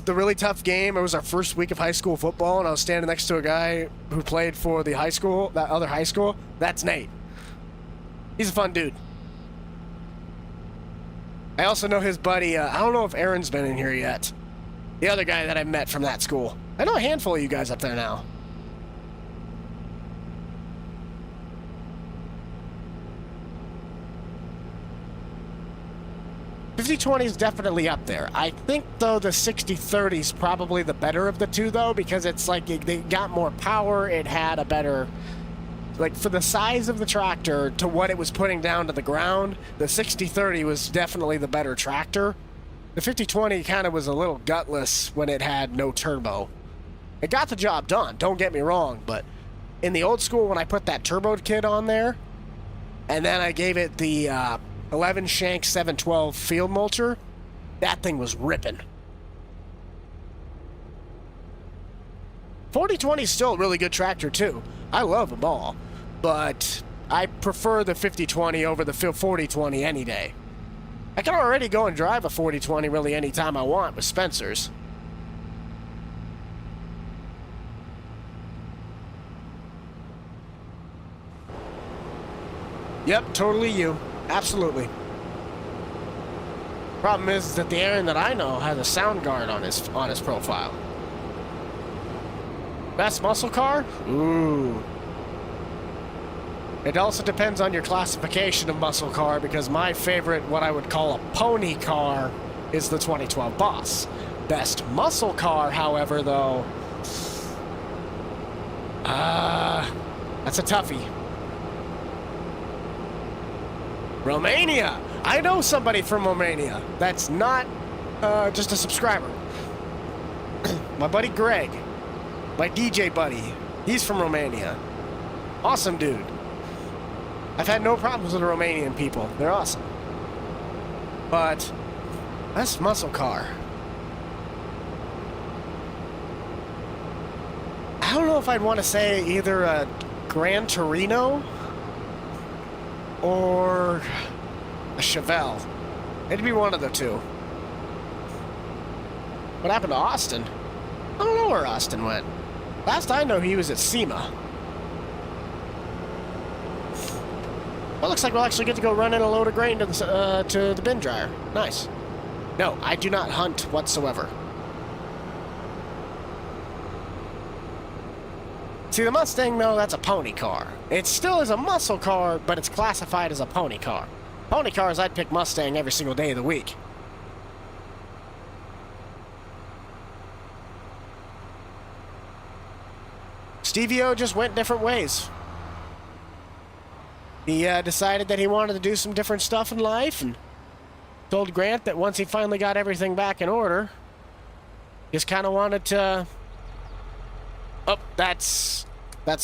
really tough game, it was our first week of high school football, and I was standing next to a guy who played for the high school, that other high school, that's Nate. He's a fun dude. I also know his buddy, I don't know if Aaron's been in here yet. The other guy that I met from that school. I know a handful of you guys up there now. 5020 is definitely up there. I think, though, the 6030 is probably the better of the two, though, because it's like they got more power. It had a better, like, for the size of the tractor to what it was putting down to the ground, the 6030 was definitely the better tractor. The 5020 kind of was a little gutless when it had no turbo. It got the job done, don't get me wrong, but in the old school, when I put that turbo kit on there, and then I gave it the 11 shank 712 field mulcher, that thing was ripping. 4020 is still a really good tractor too. I love them all, but I prefer the 5020 over the 4020 any day. I can already go and drive a 4020 really anytime I want with Spencer's. Yep, totally you. Absolutely. Problem is that the Aaron that I know has a sound guard on his profile. Best muscle car? Ooh. It also depends on your classification of muscle car, because my favorite, what I would call a pony car, is the 2012 Boss. Best muscle car, however, though, that's a toughie. Romania! I know somebody from Romania that's not just a subscriber. My buddy Greg, my DJ buddy, he's from Romania. Awesome dude. I've had no problems with the Romanian people. They're awesome. But that's muscle car. I don't know if I'd want to say either a Gran Torino or a Chevelle. It'd be one of the two. What happened to Austin? I don't know where Austin went. Last I know, he was at SEMA. Well, looks like we'll actually get to go run in a load of grain to the bin dryer. Nice. No, I do not hunt whatsoever. See, the Mustang, though, that's a pony car. It still is a muscle car, but it's classified as a pony car. Pony cars, I'd pick Mustang every single day of the week. Stevie-O just went different ways. He decided that he wanted to do some different stuff in life, and told Grant that once he finally got everything back in order, just kind of wanted to... Oh, that's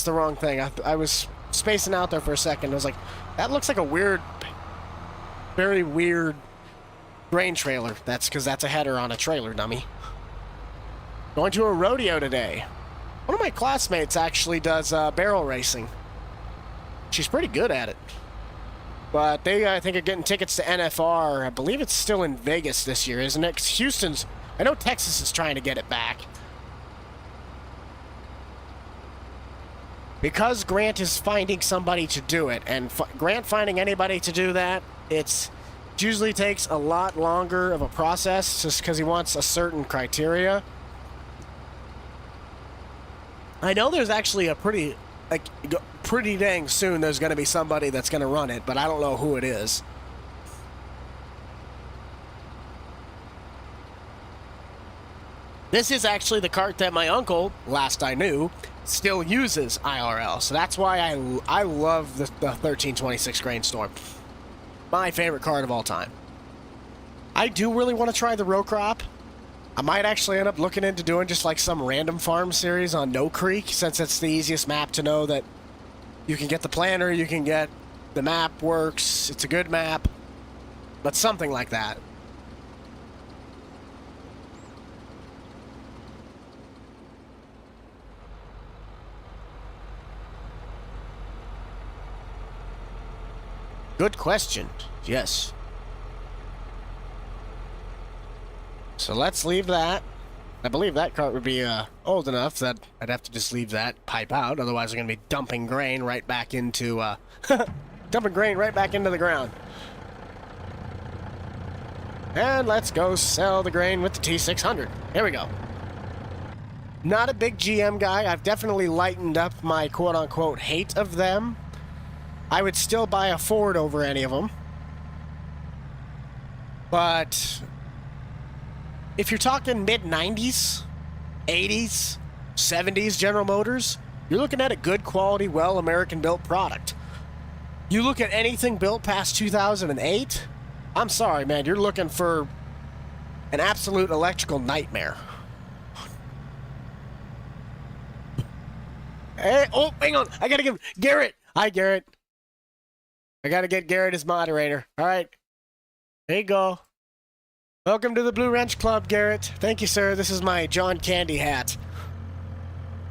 the wrong thing. I was spacing out there for a second. I was like, that looks like a weird, very weird grain trailer. That's because that's a header on a trailer, dummy. Going to a rodeo today. One of my classmates actually does barrel racing. She's pretty good at it. But they, I think, are getting tickets to NFR. I believe it's still in Vegas this year, isn't it? 'Cause Houston's... I know Texas is trying to get it back. Because Grant is finding somebody to do it, and Grant finding anybody to do that, it usually takes a lot longer of a process just because he wants a certain criteria. I know there's actually a pretty dang soon there's going to be somebody that's going to run it, but I don't know who it is. This is actually the cart that my uncle, last I knew, still uses IRL. So that's why I love the 1326 GrainStorm. My favorite cart of all time. I do really want to try the row crop. I might actually end up looking into doing just like some random farm series on No Creek, since it's the easiest map to know that you can get the planner, you can get the map works, it's a good map, but something like that. Good question. Yes. So let's leave that. I believe that cart would be old enough that I'd have to just leave that pipe out. Otherwise, we're going to be dumping grain right back into dumping grain right back into the ground. And let's go sell the grain with the T600. Here we go. Not a big GM guy. I've definitely lightened up my quote-unquote hate of them. I would still buy a Ford over any of them. But if you're talking mid-90s, 80s, 70s General Motors, you're looking at a good quality, well American-built product. You look at anything built past 2008, I'm sorry, man, you're looking for an absolute electrical nightmare. Hey, oh, hang on. I gotta give Garrett. Hi, Garrett. I gotta get Garrett as moderator. All right. There you go. Welcome to the Blue Wrench Club, Garrett. Thank you, sir. This is my John Candy hat.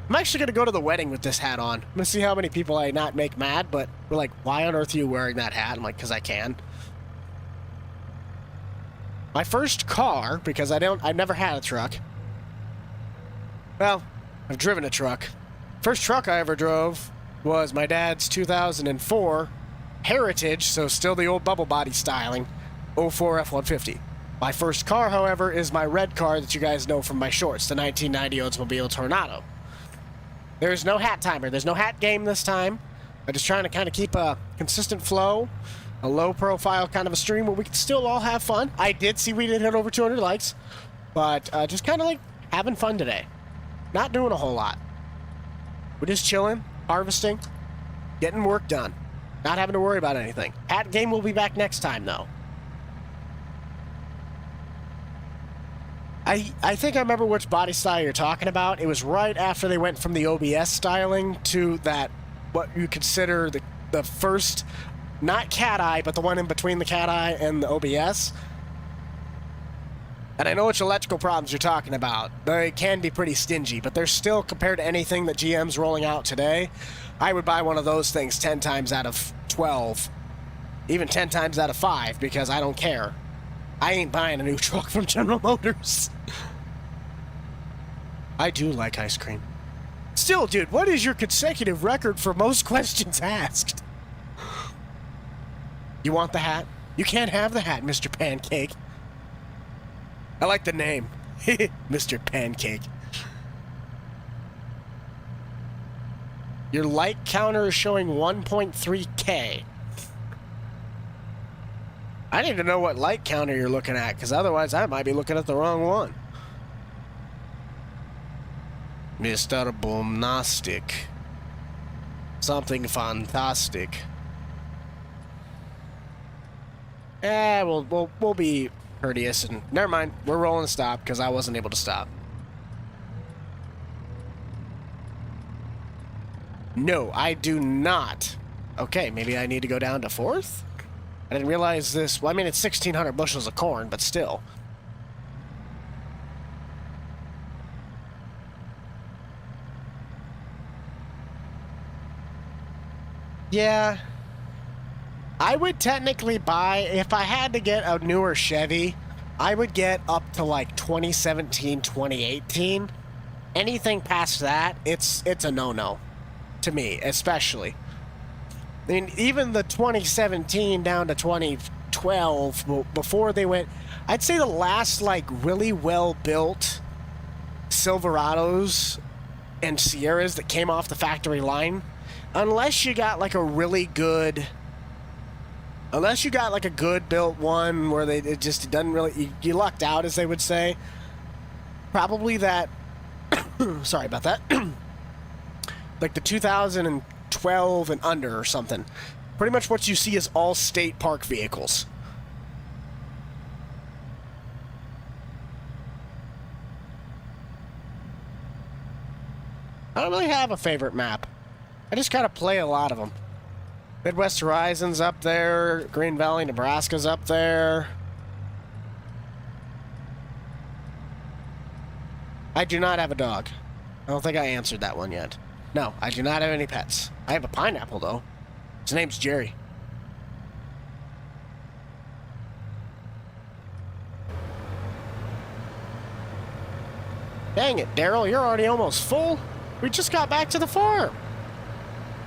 I'm actually gonna go to the wedding with this hat on. I'm gonna see how many people I not make mad, but we're like, why on earth are you wearing that hat? I'm like, because I can. My first car, because I've never had a truck. Well, I've driven a truck. First truck I ever drove was my dad's 2004 Heritage, so still the old bubble body styling, 04 F-150. My first car, however, is my red car that you guys know from my shorts, the 1990 Oldsmobile Tornado. There's no hat timer. There's no hat game this time. I'm just trying to kind of keep a consistent flow, a low profile kind of a stream where we can still all have fun. I did see we did hit over 200 likes, but just kind of like having fun today. Not doing a whole lot. We're just chilling, harvesting, getting work done. Not having to worry about anything. Hat game will be back next time, though. I think I remember which body style you're talking about. It was right after they went from the OBS styling to that, what you consider the first, not cat eye, but the one in between the cat eye and the OBS. And I know which electrical problems you're talking about. They can be pretty stingy, but they're still, compared to anything that GM's rolling out today, I would buy one of those things 10 times out of 12. Even 10 times out of 5, because I don't care. I ain't buying a new truck from General Motors. I do like ice cream. Still, dude, what is your consecutive record for most questions asked? You want the hat? You can't have the hat, Mr. Pancake. I like the name. Mr. Pancake. Your like counter is showing 1.3K. I need to know what like counter you're looking at, because otherwise I might be looking at the wrong one. Mr. Boomnastic. Something fantastic. We'll be courteous and never mind. We're rolling to stop because I wasn't able to stop. No, I do not. Okay, maybe I need to go down to 4th? I didn't realize this. Well, I mean, it's 1,600 bushels of corn, but still. Yeah. I would technically buy, if I had to get a newer Chevy, I would get up to like 2017, 2018. Anything past that, it's a no-no. To me, especially. I mean, even the 2017 down to 2012, before they went, I'd say the last, like, really well-built Silverados and Sierras that came off the factory line, unless you got, like, a really good... Unless you got, like, a good-built one where it just doesn't really... You lucked out, as they would say. Probably that... Sorry about that. Like the 2012 and under or something. Pretty much what you see is all state park vehicles. I don't really have a favorite map. I just kind of play a lot of them. Midwest Horizon's up there. Green Valley, Nebraska's up there. I do not have a dog. I don't think I answered that one yet. No, I do not have any pets. I have a pineapple, though. His name's Jerry. Dang it, Daryl, you're already almost full. We just got back to the farm.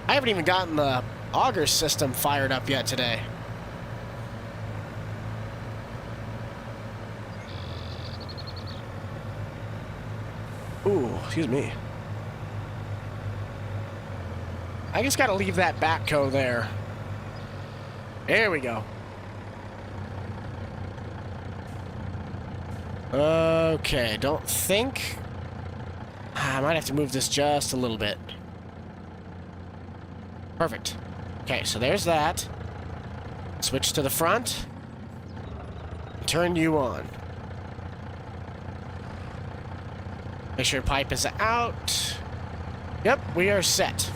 I haven't even gotten the auger system fired up yet today. Ooh, excuse me. I just gotta leave that backhoe there. There we go. Okay, don't think... I might have to move this just a little bit. Perfect. Okay, so there's that. Switch to the front. Turn you on. Make sure pipe is out. Yep, we are set.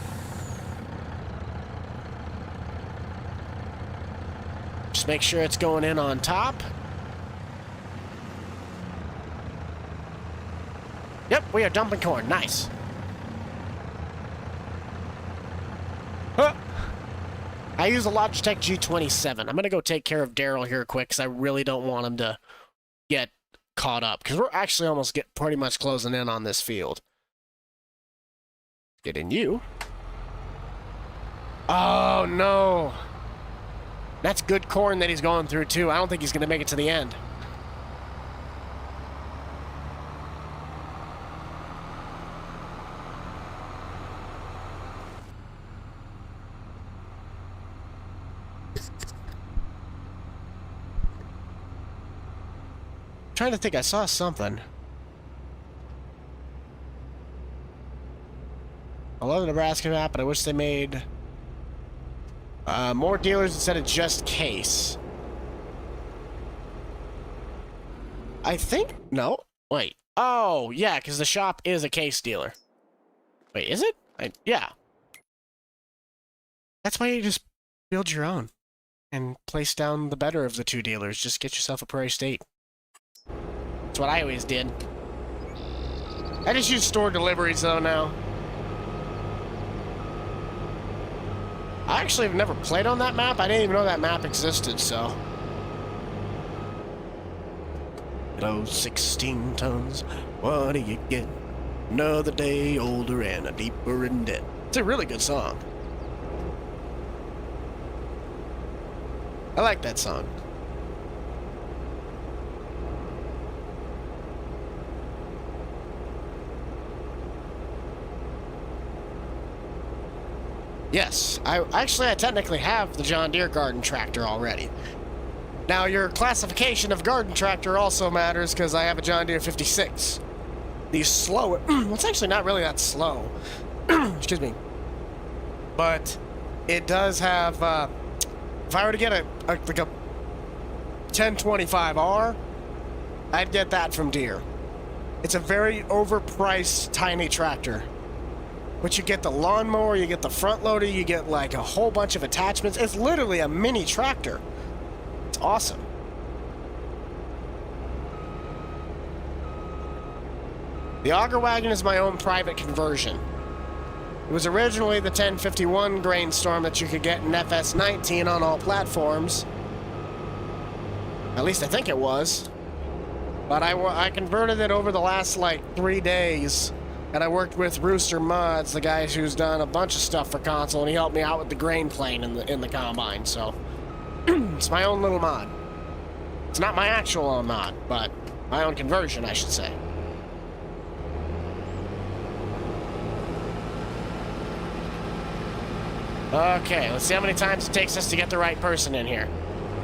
Just make sure it's going in on top. Yep, we are dumping corn. Nice. Huh. I use a Logitech G27. I'm going to go take care of Daryl here quick because I really don't want him to get caught up. Because we're actually almost pretty much closing in on this field. Get in you. Oh, no. That's good corn that he's going through, too. I don't think he's going to make it to the end. Trying to think, I saw something. I love the Nebraska map, but I wish they made more dealers instead of just Case. I think... No. Wait. Oh, yeah, because the shop is a Case dealer. Wait, is it? Yeah. That's why you just build your own and place down the better of the two dealers. Just get yourself a Prairie State. That's what I always did. I just use store deliveries, though, now. I actually have never played on that map. I didn't even know that map existed, so... Hello, 16 tons. What do you get? Another day older and a deeper in debt. It's a really good song. I like that song. Yes, I technically have the John Deere garden tractor already. Now, your classification of garden tractor also matters because I have a John Deere 56. These slow... it's actually not really that slow. Excuse me. But it does have... if I were to get like a 1025R, I'd get that from Deere. It's a very overpriced tiny tractor. But you get the lawnmower, you get the front loader, you get like a whole bunch of attachments. It's literally a mini tractor. It's awesome. The auger wagon is my own private conversion. It was originally the 1051 GrainStorm that you could get in FS19 on all platforms. At least I think it was. But I converted it over the last like 3 days. And I worked with Rooster Mods, the guy who's done a bunch of stuff for console, and he helped me out with the grain plane in the combine, so... it's my own little mod. It's not my actual mod, but my own conversion, I should say. Okay, let's see how many times it takes us to get the right person in here.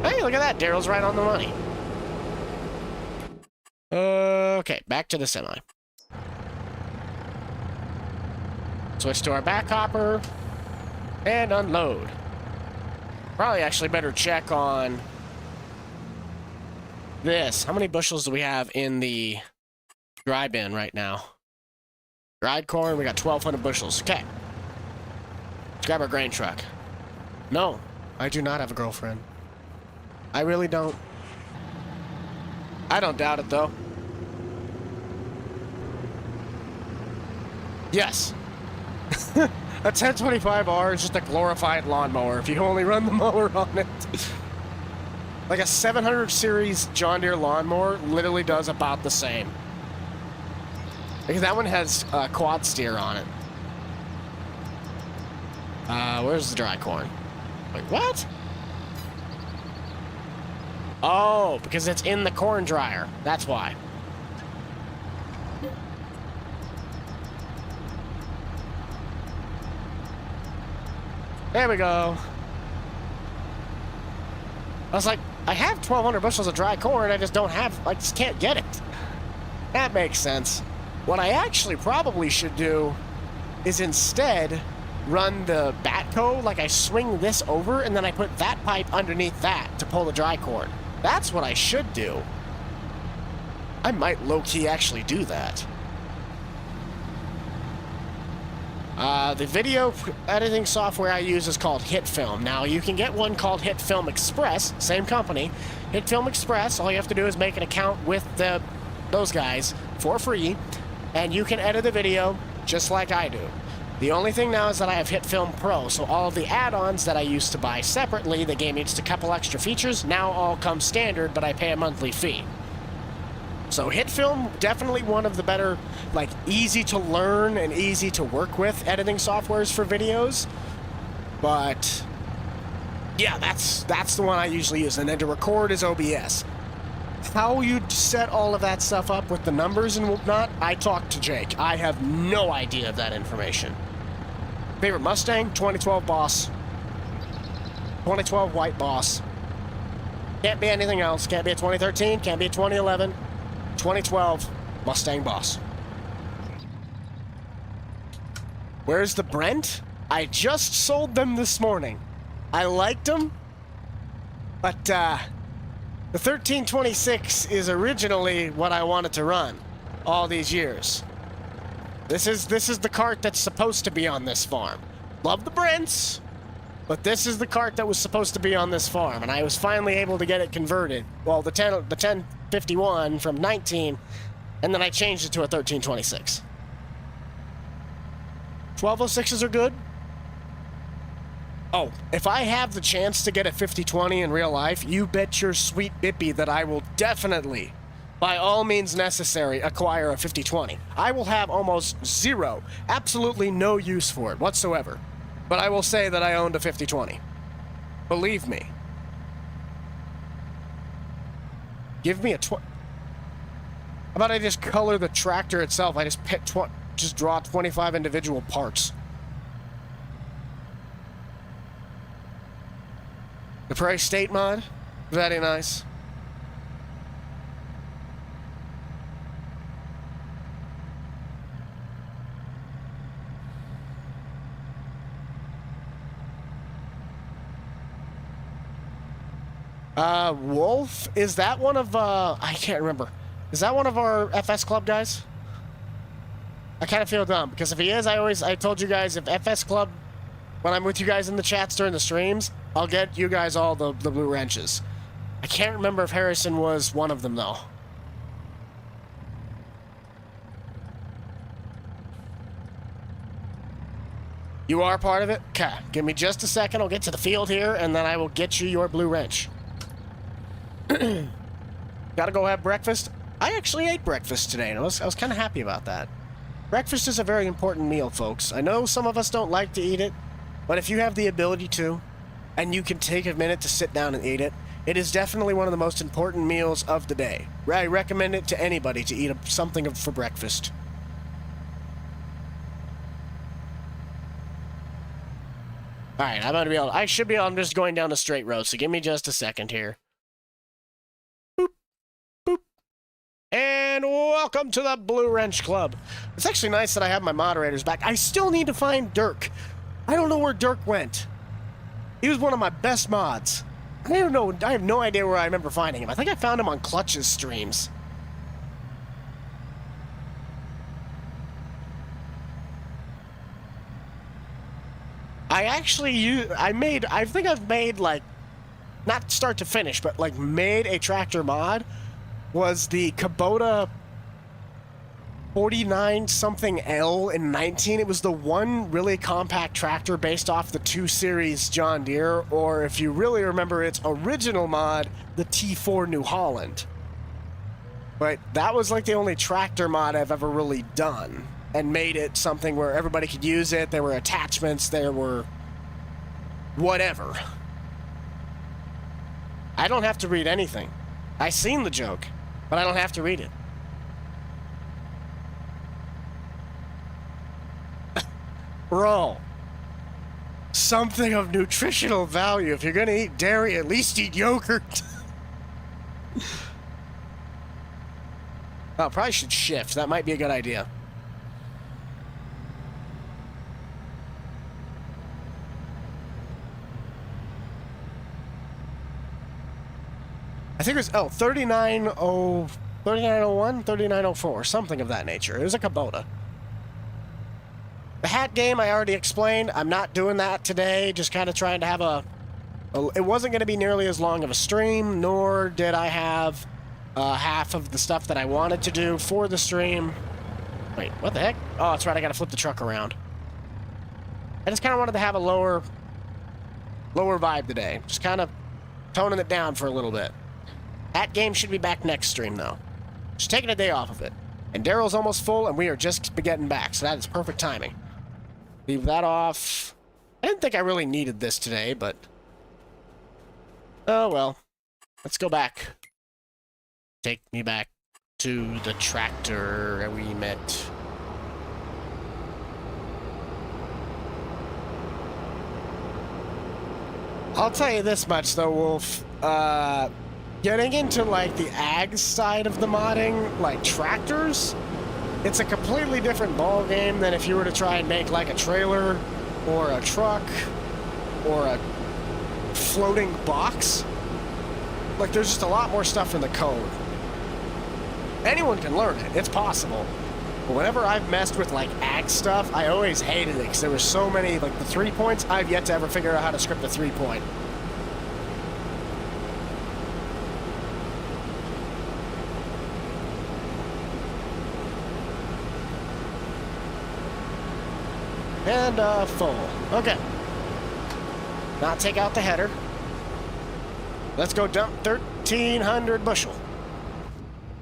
Hey, look at that, Daryl's right on the money. Okay, back to the semi. Switch to our back hopper and unload. Probably actually better check on this. How many bushels do we have in the dry bin right now? Dried corn, we got 1,200 bushels. Okay. Let's grab our grain truck. No, I do not have a girlfriend. I really don't. I don't doubt it, though. Yes. A 1025R is just a glorified lawnmower if you only run the mower on it. Like a 700 series John Deere lawnmower literally does about the same. Because that one has quad steer on it. Where's the dry corn? Wait, what? Oh, because it's in the corn dryer. That's why. There we go. I was like, I have 1,200 bushels of dry corn, I just don't have, I just can't get it. That makes sense. What I actually probably should do is instead run the backhoe, like I swing this over and then I put that pipe underneath that to pull the dry corn. That's what I should do. I might low-key actually do that. The video editing software I use is called HitFilm. Now, you can get one called HitFilm Express, same company. HitFilm Express, all you have to do is make an account with those guys for free, and you can edit the video just like I do. The only thing now is that I have HitFilm Pro, so all of the add-ons that I used to buy separately that gave me just a couple extra features now all come standard, but I pay a monthly fee. So HitFilm, definitely one of the better, like, easy to learn and easy to work with editing softwares for videos. But yeah, that's the one I usually use. And then to record is OBS. How you set all of that stuff up with the numbers and whatnot, I talked to Jake. I have no idea of that information. Favorite Mustang? 2012 Boss. 2012 White Boss. Can't be anything else. Can't be a 2013. Can't be a 2011. 2012 Mustang Boss. Where's the Brent? I just sold them this morning. I liked them, but the 1326 is originally what I wanted to run all these years. This is the cart that's supposed to be on this farm. Love the Brents, but this is the cart that was supposed to be on this farm, and I was finally able to get it converted. Well, the 1051 from 19, and then I changed it to a 1326. 1206s are good. Oh, if I have the chance to get a 5020 in real life, you bet your sweet bippy that I will definitely, by all means necessary, acquire a 5020. I will have almost zero, absolutely no use for it whatsoever. But I will say that I owned a 5020. Believe me. Give me a How about I just color the tractor itself? I just draw 25 individual parts. The Prairie State mod, very nice. Wolf, is that one of, I can't remember. Is that one of our FS Club guys? I kind of feel dumb, because if he is, I told you guys, if FS Club, when I'm with you guys in the chats during the streams, I'll get you guys all the blue wrenches. I can't remember if Harrison was one of them, though. You are part of it? Okay, give me just a second. I'll get to the field here, and then I will get you your blue wrench. Gotta go have breakfast. I actually ate breakfast today, and I was kind of happy about that. Breakfast is a very important meal, folks. I know some of us don't like to eat it, but if you have the ability to, and you can take a minute to sit down and eat it, it is definitely one of the most important meals of the day. I recommend it to anybody to eat something for breakfast. Alright, I should be able, I'm just going down the straight road, so give me just a second here. Boop, boop. And welcome to the Blue Wrench Club. It's actually nice that I have my moderators back. I still need to find Dirk. I don't know where Dirk went. He was one of my best mods. I don't know, I have no idea where I remember finding him. I think I found him on Clutch's streams. I think I've made, like, not start to finish, but, like, made a tractor mod, was the Kubota 49-something L in 19. It was the one really compact tractor based off the 2 Series John Deere, or if you really remember its original mod, the T4 New Holland. But that was, like, the only tractor mod I've ever really done. And made it something where everybody could use it. There were attachments. There were whatever. I don't have to read anything. I seen the joke, but I don't have to read it. Bro. Something of nutritional value. If you're going to eat dairy, at least eat yogurt. Oh, probably should shift. That might be a good idea. I think it was, 3901, 3904, something of that nature. It was a Kubota. The hat game, I already explained. I'm not doing that today, just kind of trying to have it wasn't going to be nearly as long of a stream, nor did I have half of the stuff that I wanted to do for the stream. Wait, what the heck? Oh, that's right, I got to flip the truck around. I just kind of wanted to have a lower vibe today. Just kind of toning it down for a little bit. That game should be back next stream, though. Just taking a day off of it. And Daryl's almost full, and we are just getting back, so that is perfect timing. Leave that off. I didn't think I really needed this today, but... oh, well. Let's go back. Take me back to the tractor we met. I'll tell you this much, though, Wolf. Getting into, like, the ag side of the modding, like tractors, it's a completely different ball game than if you were to try and make, like, a trailer or a truck or a floating box. Like, there's just a lot more stuff in the code. Anyone can learn it. It's possible. But whenever I've messed with, like, ag stuff, I always hated it because there were so many, like, the 3 points, I've yet to ever figure out how to script a 3-point. And, full. Okay. Not take out the header. Let's go dump 1,300 bushel.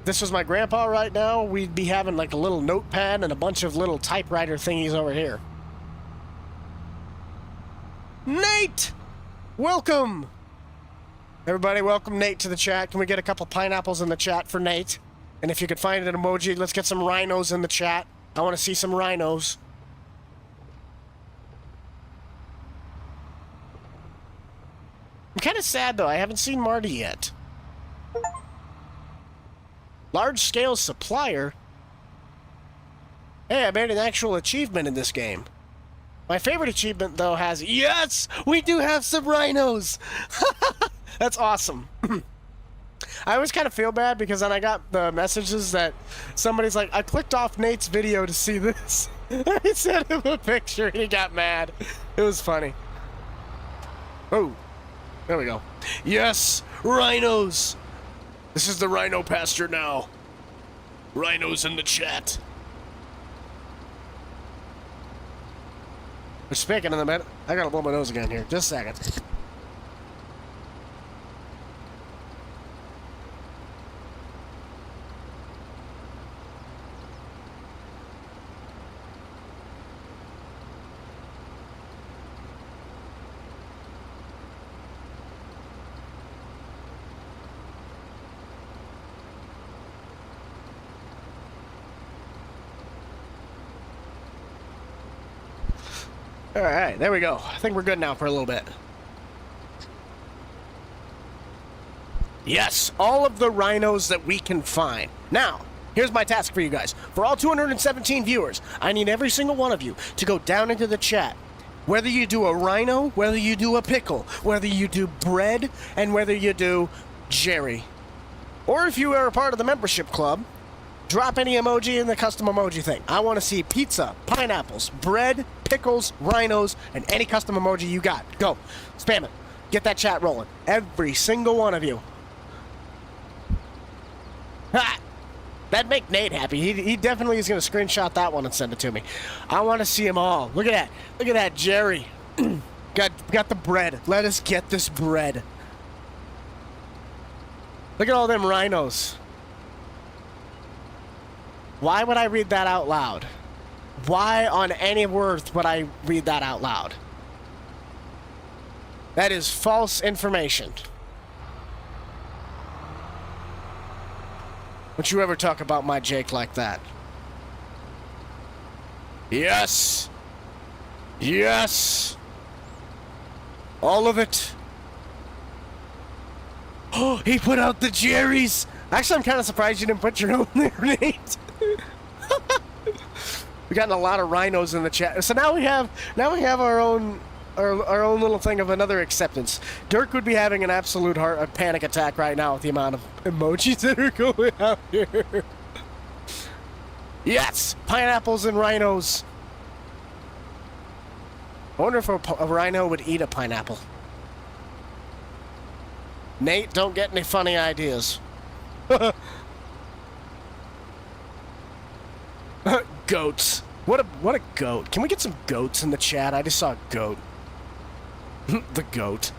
If this was my grandpa right now, we'd be having like a little notepad and a bunch of little typewriter thingies over here. Nate! Welcome! Everybody, welcome Nate to the chat. Can we get a couple pineapples in the chat for Nate? And if you could find an emoji, let's get some rhinos in the chat. I want to see some rhinos. I'm kind of sad, though. I haven't seen Marty yet. Large-scale supplier? Hey, I made an actual achievement in this game. My favorite achievement, though, has... yes! We do have some rhinos! That's awesome. I always kind of feel bad because then I got the messages that somebody's like, I clicked off Nate's video to see this. I sent him a picture and he got mad. It was funny. Oh. There we go. Yes! Rhinos! This is the rhino pasture now. Rhinos in the chat. We're speaking in the minute. I gotta blow my nose again here. Just a second. Alright, there we go. I think we're good now for a little bit. Yes, all of the rhinos that we can find. Now, here's my task for you guys. For all 217 viewers, I need every single one of you to go down into the chat. Whether you do a rhino, whether you do a pickle, whether you do bread, and whether you do Jerry. Or if you are a part of the membership club, drop any emoji in the custom emoji thing. I want to see pizza, pineapples, bread, pickles, rhinos, and any custom emoji you got. Go. Spam it. Get that chat rolling. Every single one of you. Ha! That'd make Nate happy. He definitely is going to screenshot that one and send it to me. I want to see them all. Look at that. Look at that, Jerry. got the bread. Let us get this bread. Look at all them rhinos. Why would I read that out loud? Why on any earth would I read that out loud? That is false information. Don't you ever talk about my Jake like that. Yes! Yes! All of it. Oh, he put out the Jerry's! Actually, I'm kind of surprised you didn't put your own there, Nate. We've gotten a lot of rhinos in the chat. So now we have our own little thing of another acceptance. Dirk would be having an absolute a panic attack right now with the amount of emojis that are going out here. Yes, pineapples and rhinos. I wonder if a rhino would eat a pineapple. Nate, don't get any funny ideas. Goats. What a goat. Can we get some goats in the chat? I just saw a goat. The goat.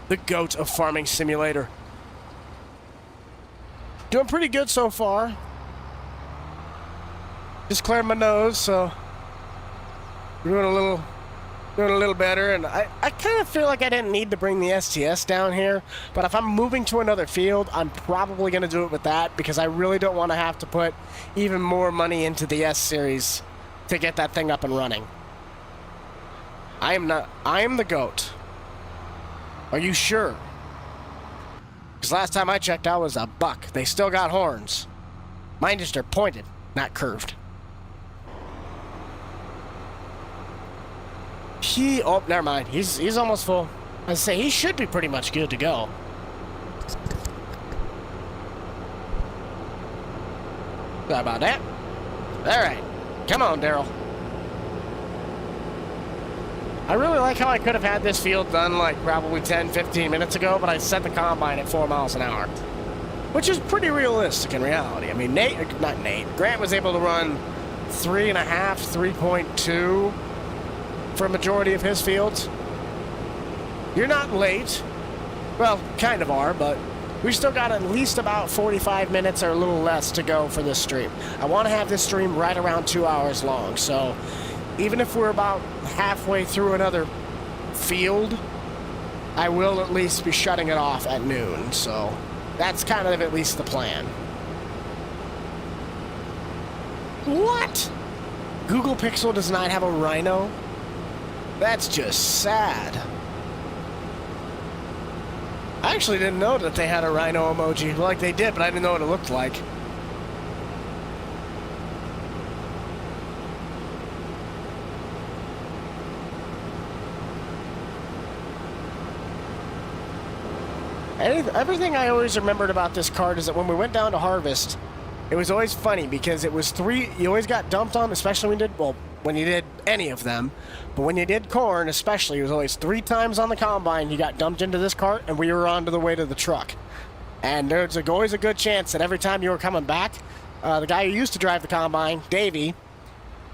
The goat of Farming Simulator. Doing pretty good so far. Just cleared my nose, so we're doing a little better. And I kind of feel like I didn't need to bring the STS down here, but if I'm moving to another field, I'm probably going to do it with that because I really don't want to have to put even more money into the S series to get that thing up and running. I am the goat. Are you sure? Because last time I checked, I was a buck. They still got horns. Mine just are pointed, not curved. Oh, never mind. He's almost full. I say he should be pretty much good to go. Sorry about that. All right. Come on, Daryl. I really like how I could have had this field done like probably 10, 15 minutes ago, but I set the combine at 4 miles an hour, which is pretty realistic in reality. I mean, Grant was able to run 3.5, 3.2 for a majority of his fields. You're not late. Well, kind of are, but we still got at least about 45 minutes or a little less to go for this stream. I want to have this stream right around 2 hours long, so even if we're about halfway through another field, I will at least be shutting it off at noon, so that's kind of at least the plan. What? Google Pixel does not have a rhino? That's just sad. I actually didn't know that they had a rhino emoji. Well, like they did, but I didn't know what it looked like. Everything I always remembered about this card is that when we went down to harvest, it was always funny because it was you always got dumped on, especially when you did any of them. But when you did corn, especially, it was always 3 times on the combine you got dumped into this cart and we were on to the way to the truck. And there's always a good chance that every time you were coming back, the guy who used to drive the combine, Davey,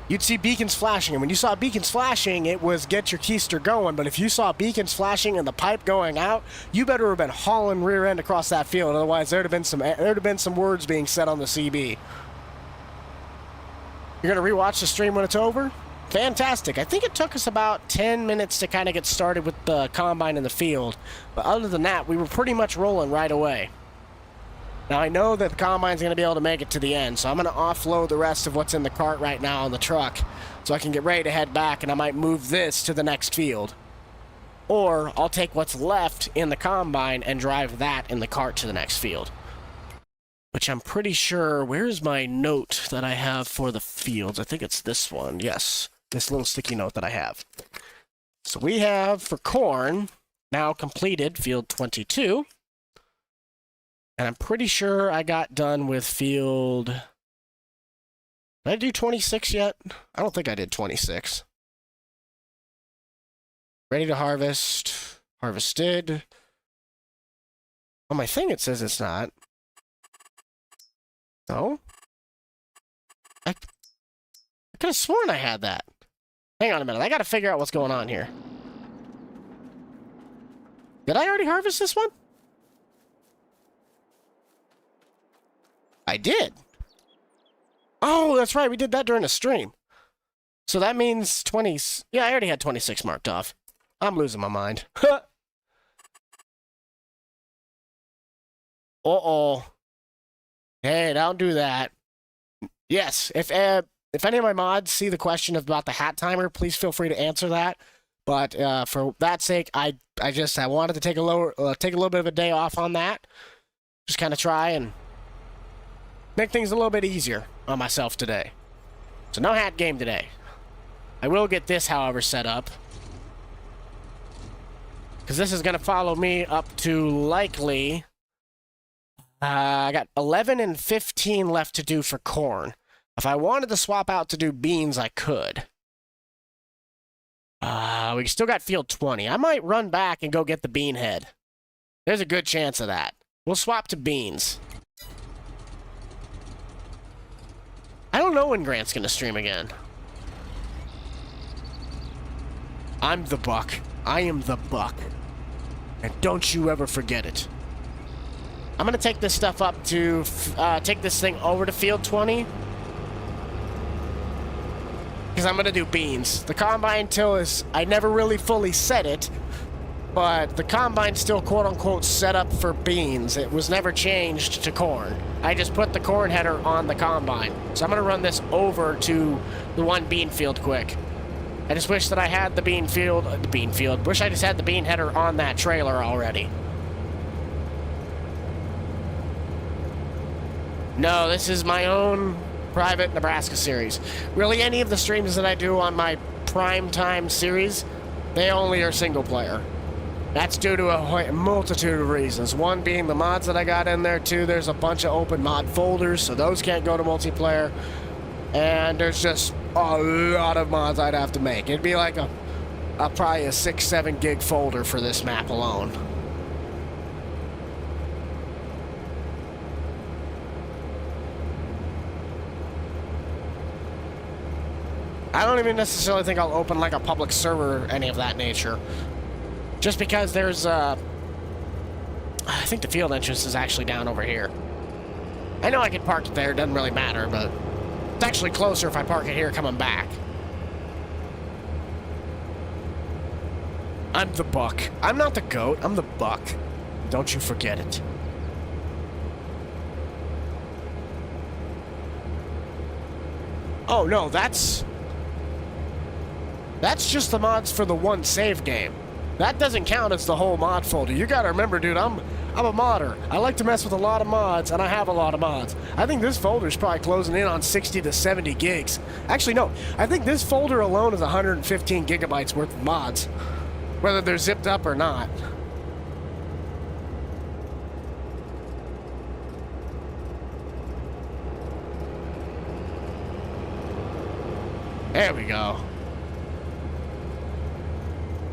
you'd see beacons flashing. And when you saw beacons flashing, it was get your keister going. But if you saw beacons flashing and the pipe going out, you better have been hauling rear end across that field. Otherwise, there'd have been some words being said on the CB. You're going to rewatch the stream when it's over? Fantastic. I think it took us about 10 minutes to kind of get started with the combine in the field. But other than that, we were pretty much rolling right away. Now, I know that the combine's going to be able to make it to the end, so I'm going to offload the rest of what's in the cart right now on the truck so I can get ready to head back, and I might move this to the next field. Or I'll take what's left in the combine and drive that in the cart to the next field. Which I'm pretty sure, where's my note that I have for the fields? I think it's this one, yes. This little sticky note that I have. So we have, for corn, now completed field 22. And I'm pretty sure I got done with field... Did I do 26 yet? I don't think I did 26. Ready to harvest. Harvested. On my thing it says it's not. No? I could have sworn I had that. Hang on a minute. I got to figure out what's going on here. Did I already harvest this one? I did. Oh, that's right. We did that during the stream. So that means 20... Yeah, I already had 26 marked off. I'm losing my mind. Uh-oh. Hey, don't do that. Yes, if any of my mods see the question about the hat timer, please feel free to answer that. But for that sake, I wanted to take a little bit of a day off on that, Just kind of try and make things a little bit easier on myself today. So no hat game today. I will get this, however, set up. Because this is going to follow me up to likely... I got 11 and 15 left to do for corn. If I wanted to swap out to do beans, I could. We still got field 20. I might run back and go get the bean head. There's a good chance of that. We'll swap to beans. I don't know when Grant's going to stream again. I'm the buck. I am the buck. And don't you ever forget it. I'm going to take this stuff up to... take this thing over to field 20. Because I'm going to do beans. The combine till is... I never really fully set it. But the combine's still quote-unquote set up for beans. It was never changed to corn. I just put the corn header on the combine. So I'm going to run this over to the one bean field quick. I just wish that I had the bean field... Wish I just had the bean header on that trailer already. No, this is my own private Nebraska series. Really, any of the streams that I do on my primetime series, they only are single player. That's due to a multitude of reasons. One being the mods that I got in there. Two, there's a bunch of open mod folders, so those can't go to multiplayer. And there's just a lot of mods I'd have to make. It'd be like probably a 6-7 gig folder for this map alone. I don't even necessarily think I'll open like a public server or any of that nature. Just because there's, I think the field entrance is actually down over here. I know I could park it there, doesn't really matter, but it's actually closer if I park it here coming back. I'm the buck. I'm not the goat, I'm the buck. Don't you forget it. Oh, no, that's just the mods for the one save game. That doesn't count as the whole mod folder. You gotta remember, dude, I'm a modder. I like to mess with a lot of mods, and I have a lot of mods. I think this folder is probably closing in on 60 to 70 gigs. Actually, no. I think this folder alone is 115 gigabytes worth of mods, whether they're zipped up or not. There we go.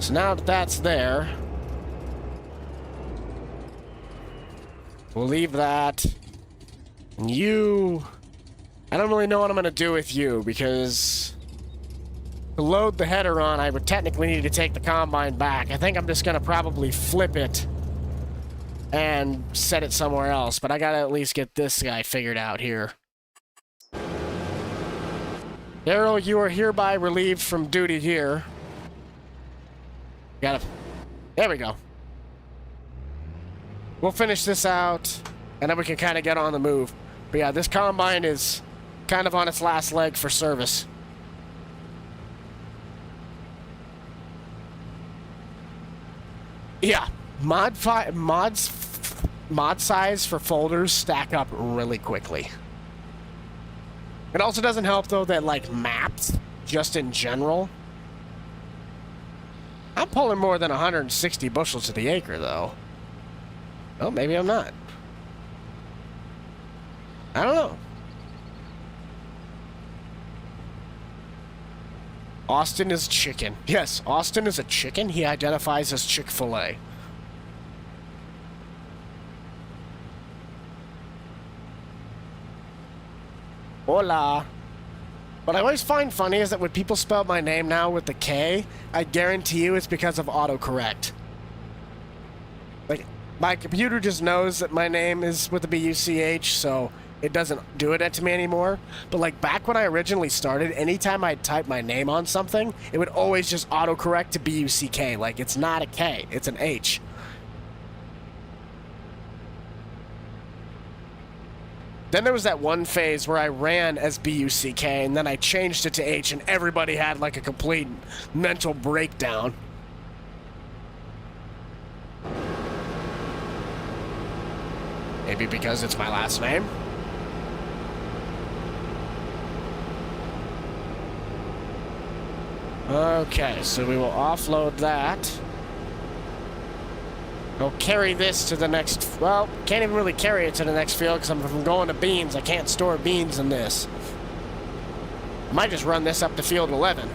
So now that that's there, we'll leave that. And you... I don't really know what I'm going to do with you, because to load the header on, I would technically need to take the combine back. I think I'm just going to probably flip it and set it somewhere else, but I got to at least get this guy figured out here. Daryl, you are hereby relieved from duty here. There we go. We'll finish this out, and then we can kind of get on the move. But yeah, this combine is kind of on its last leg for service. Yeah, mod size for folders stack up really quickly. It also doesn't help, though, that, like, maps, just in general... I'm pulling more than 160 bushels to the acre, though. Well, maybe I'm not. I don't know. Austin is chicken. Yes, Austin is a chicken. He identifies as Chick-fil-A. Hola. What I always find funny is that when people spell my name now with the K, I guarantee you it's because of autocorrect. Like, my computer just knows that my name is with the B-U-C-H, so it doesn't do it to me anymore. But, like, back when I originally started, anytime I'd type my name on something, it would always just autocorrect to B-U-C-K. Like, it's not a K, it's an H. Then there was that one phase where I ran as B-U-C-K, and then I changed it to H, and everybody had, like, a complete mental breakdown. Maybe because it's my last name. Okay, so we will offload that. I'll carry this to the next... Well, can't even really carry it to the next field because if I'm going to beans, I can't store beans in this. I might just run this up to field 11.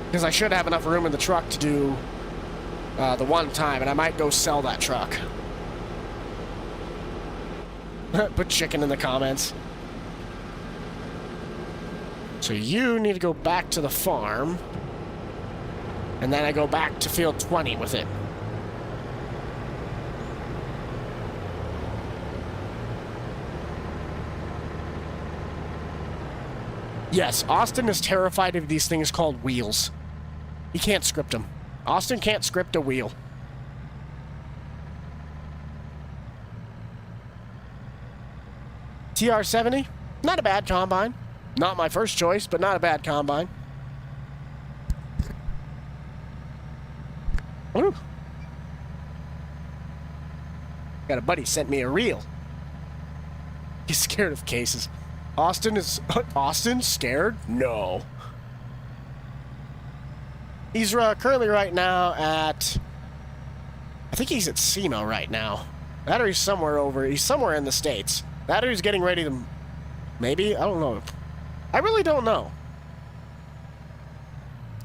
Because I should have enough room in the truck to do the one time, and I might go sell that truck. Put chicken in the comments. So you need to go back to the farm. And then I go back to field 20 with it. Yes, Austin is terrified of these things called wheels. He can't script them. Austin can't script a wheel. TR70? Not a bad combine. Not my first choice, but not a bad combine. Ooh. Got a buddy sent me a reel. He's scared of cases. Austin is... Austin scared? No. He's currently right now at... I think he's at SEMA right now. That or he's somewhere over... He's somewhere in the States. That or he's getting ready to... Maybe? I don't know. I really don't know.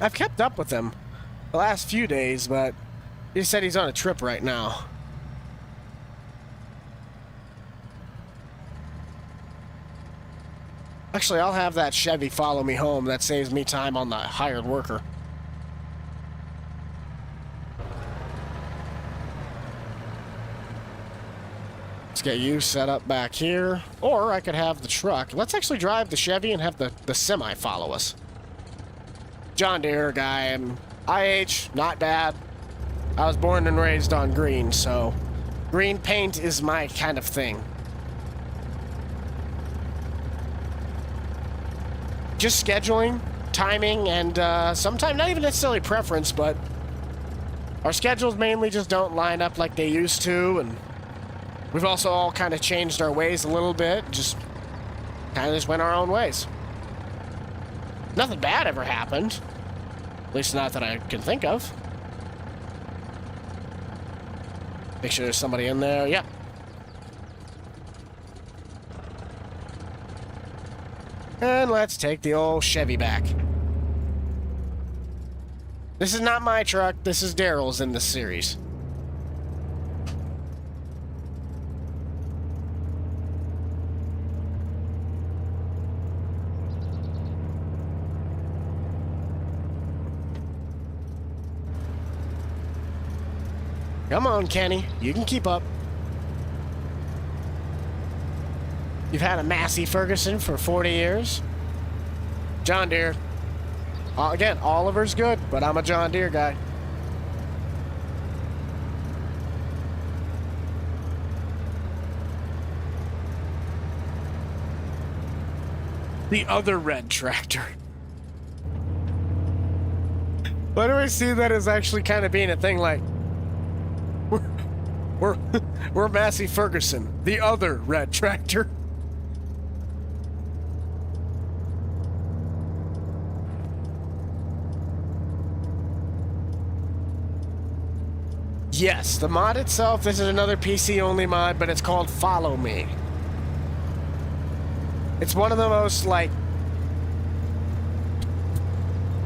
I've kept up with him the last few days, but he said he's on a trip right now. Actually, I'll have that Chevy follow me home. That saves me time on the hired worker. Let's get you set up back here. Or I could have the truck. Let's actually drive the Chevy and have the semi follow us. John Deere guy. And IH, not bad. I was born and raised on green, so green paint is my kind of thing. Just scheduling, timing, and sometimes not even necessarily preference, but our schedules mainly just don't line up like they used to, and we've also all kind of changed our ways a little bit, just kind of just went our own ways. Nothing bad ever happened, at least not that I can think of. Make sure there's somebody in there, yeah. And let's take the old Chevy back. This is not my truck, this is Daryl's in this series. Come on, Kenny, you can keep up. You've had a Massey Ferguson for 40 years. John Deere. Again, Oliver's good, but I'm a John Deere guy. The other red tractor. Why do I see that as actually kind of being a thing like... We're Massey Ferguson, the other red tractor. Yes, the mod itself, this is another PC-only mod, but it's called Follow Me. It's one of the most, like,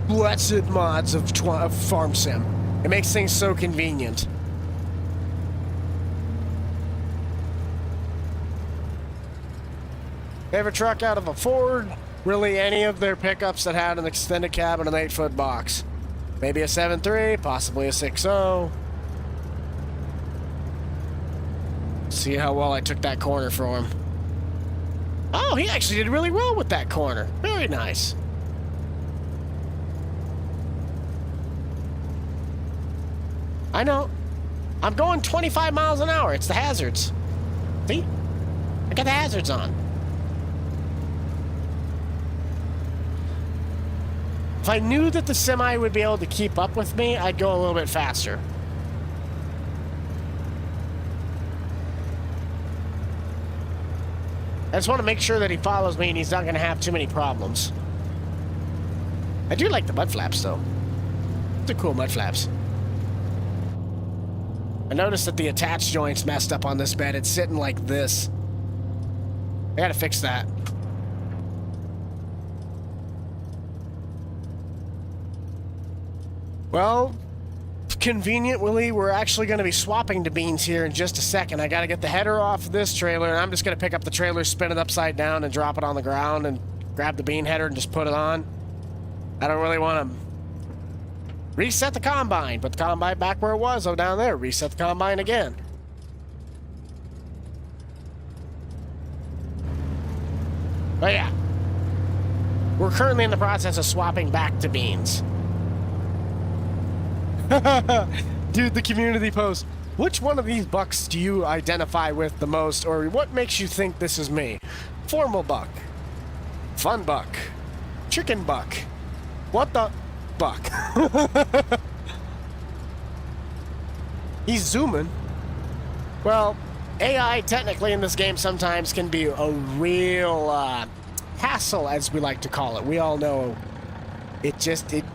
blessed mods of Farm Sim. It makes things so convenient. Favorite truck out of a Ford? Really any of their pickups that had an extended cab and an 8-foot box. Maybe a 7.3, possibly a 6.0. See how well I took that corner for him. Oh, he actually did really well with that corner. Very nice. I know. I'm going 25 miles an hour. It's the hazards. See? I got the hazards on. If I knew that the semi would be able to keep up with me, I'd go a little bit faster. I just want to make sure that he follows me and he's not going to have too many problems. I do like the mud flaps, though. They're cool mud flaps. I noticed that the attach joint's messed up on this bed. It's sitting like this. I gotta fix that. Well, convenient, Willie. We're actually going to be swapping to beans here in just a second. I got to get the header off this trailer, and I'm just going to pick up the trailer, spin it upside down, and drop it on the ground, and grab the bean header and just put it on. I don't really want to reset the combine. Put the combine back where it was. Oh, down there. Reset the combine again. But yeah. We're currently in the process of swapping back to beans. Dude, the community post. Which one of these bucks do you identify with the most, or what makes you think this is me? Formal buck. Fun buck. Chicken buck. What the buck? He's zooming. Well, AI technically in this game sometimes can be a real hassle, as we like to call it. We all know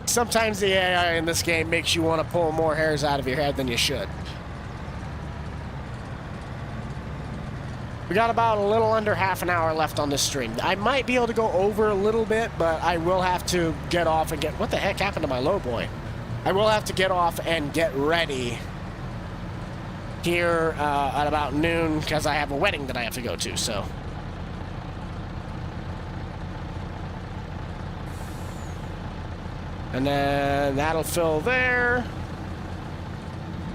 sometimes the AI in this game makes you want to pull more hairs out of your head than you should. We got about a little under half an hour left on this stream. I might be able to go over a little bit, but I will have to get off and get... What the heck happened to my low boy? I will have to get off and get ready here at about noon because I have a wedding that I have to go to, so... And then that'll fill there.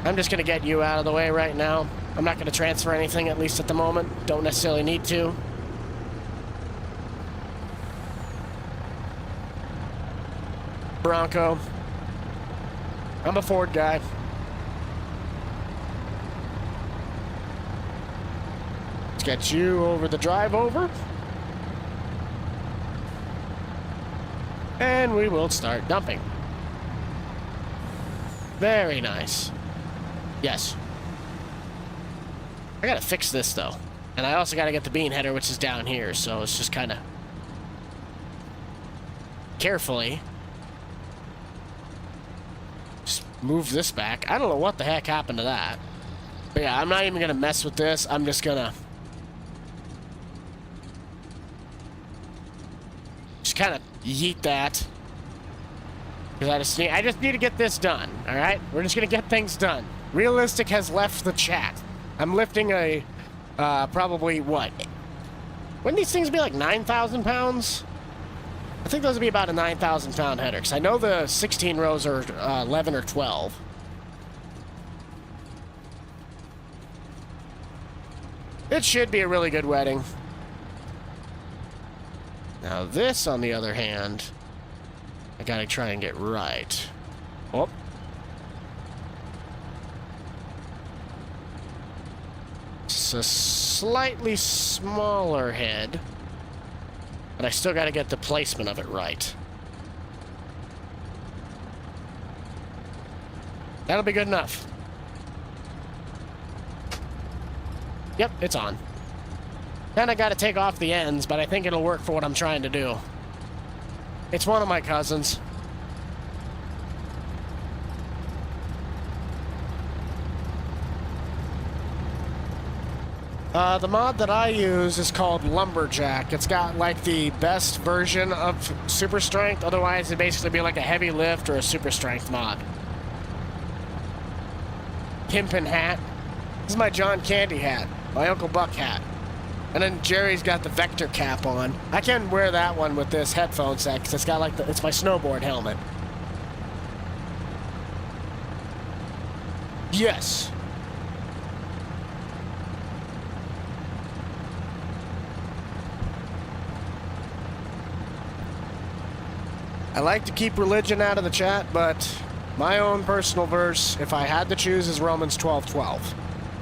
I'm just going to get you out of the way right now. I'm not going to transfer anything, at least at the moment. Don't necessarily need to. Bronco. I'm a Ford guy. Let's get you over the drive over. And we will start dumping. Very nice. Yes. I gotta fix this, though. And I also gotta get the bean header, which is down here, so it's just kind of... carefully. Just move this back. I don't know what the heck happened to that. But yeah, I'm not even gonna mess with this. I'm just gonna... just kind of yeet that. Because I just need to get this done, alright? We're just gonna get things done. Realistic has left the chat. I'm lifting a, probably, what? Wouldn't these things be like 9,000 pounds? I think those would be about a 9,000 pound header, because I know the 16 rows are 11 or 12. It should be a really good wedding. Now this, on the other hand, I gotta try and get right. Oh. It's a slightly smaller head, but I still gotta get the placement of it right. That'll be good enough. Yep, it's on. Then I gotta take off the ends, but I think it'll work for what I'm trying to do. It's one of my cousins. The mod that I use is called Lumberjack. It's got like the best version of super strength. Otherwise, it'd basically be like a heavy lift or a super strength mod. Pimpin' hat. This is my John Candy hat. My Uncle Buck hat. And then Jerry's got the Vector cap on. I can wear that one with this headphone set because it's got like it's my snowboard helmet. Yes. I like to keep religion out of the chat, but my own personal verse, if I had to choose, is Romans 12:12.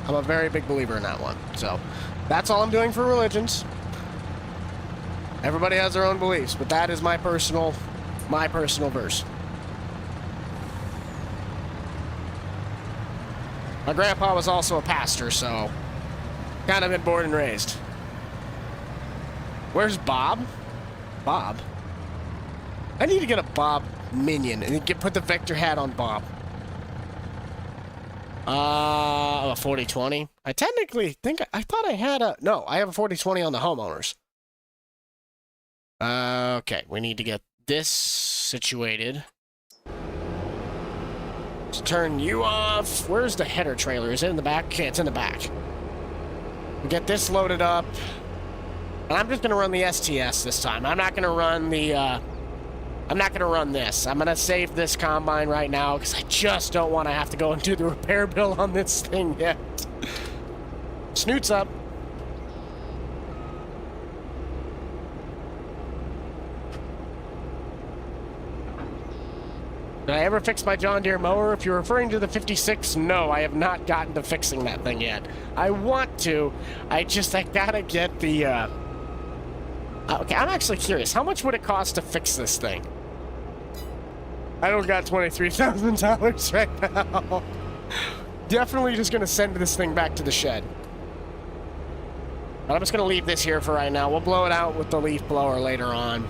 I'm a very big believer in that one. So that's all I'm doing for religions. Everybody has their own beliefs, but that is my personal verse. My grandpa was also a pastor, so kind of been born and raised. Where's Bob? Bob? I need to get a Bob minion and put the Vector hat on Bob. A 4020. I technically think I thought I had a... No, I have a 4020 on the homeowners. Okay, we need to get this situated. Let's turn you off. Where's the header trailer? Is it in the back? Okay, it's in the back. We get this loaded up. And I'm just going to run the STS this time. I'm not going to run the... I'm not going to run this. I'm going to save this combine right now because I just don't want to have to go and do the repair bill on this thing yet. Snoots up. Did I ever fix my John Deere mower? If you're referring to the 56, no, I have not gotten to fixing that thing yet. I want to. I gotta get the, Okay, I'm actually curious. How much would it cost to fix this thing? I don't got $23,000 right now. Definitely just gonna send this thing back to the shed. But I'm just gonna leave this here for right now. We'll blow it out with the leaf blower later on.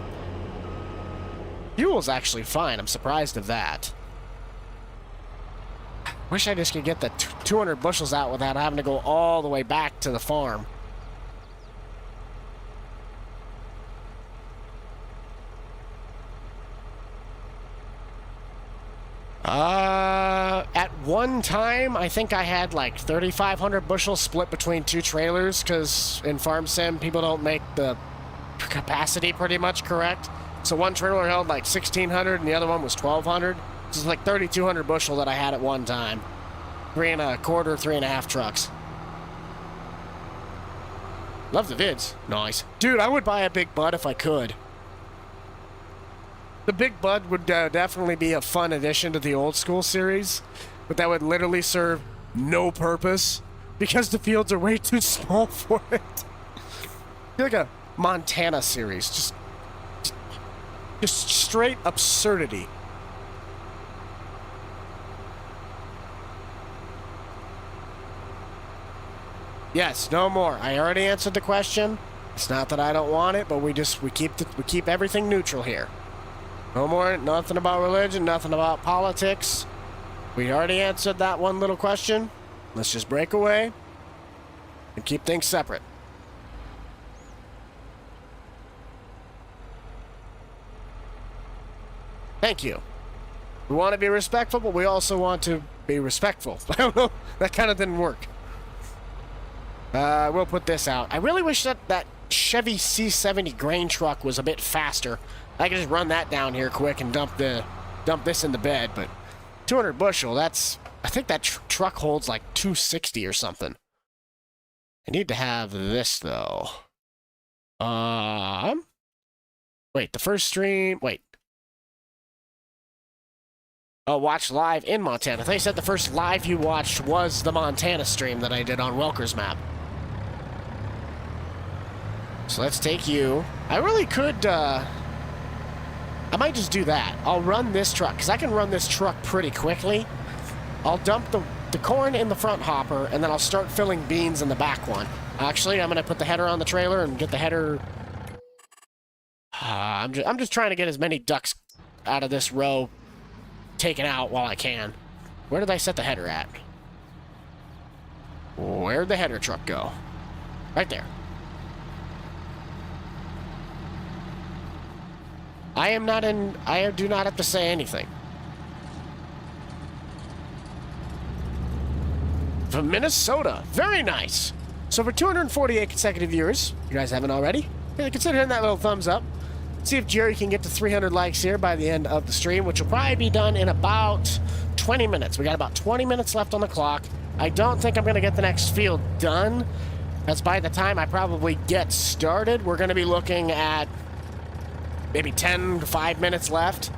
Fuel's actually fine. I'm surprised of that. Wish I just could get the 200 bushels out without having to go all the way back to the farm. At one time, I think I had like 3,500 bushels split between two trailers, because in Farm Sim, people don't make the capacity pretty much correct. So one trailer held like 1,600 and the other one was 1,200. So it's like 3,200 bushel that I had at one time. 3 1/4, 3.5 trucks. Love the vids. Nice. Dude, I would buy a Big Bud if I could. The Big Bud would definitely be a fun addition to the old school series, but that would literally serve no purpose because the fields are way too small for it. Like a Montana series, just straight absurdity. Yes, no more. I already answered the question. It's not that I don't want it, but we keep everything neutral here. No more, nothing about religion, nothing about politics. We already answered that one little question. Let's just break away and keep things separate. Thank you. We want to be respectful, but we also want to be respectful. I don't know. That kind of didn't work. We'll put this out. I really wish that Chevy C70 grain truck was a bit faster. I could just run that down here quick and dump this in the bed, but 200 bushel, I think that truck holds like 260 or something. I need to have this, though. Wait, the first stream, wait. Oh, watch live in Montana. I thought you said the first live you watched was the Montana stream that I did on Welker's map. So let's take you. I really could, I might just do that. I'll run this truck, because I can run this truck pretty quickly. I'll dump the corn in the front hopper, and then I'll start filling beans in the back one. Actually, I'm going to put the header on the trailer and get the header... I'm just trying to get as many ducks out of this row taken out while I can. Where did I set the header at? Where'd the header truck go? Right there. I do not have to say anything. From Minnesota. Very nice. So for 248 consecutive viewers, you guys haven't already, consider hitting that little thumbs up. See if Jerry can get to 300 likes here by the end of the stream, which will probably be done in about 20 minutes. We got about 20 minutes left on the clock. I don't think I'm going to get the next field done. That's by the time I probably get started. We're going to be looking at maybe 10 to 5 minutes left.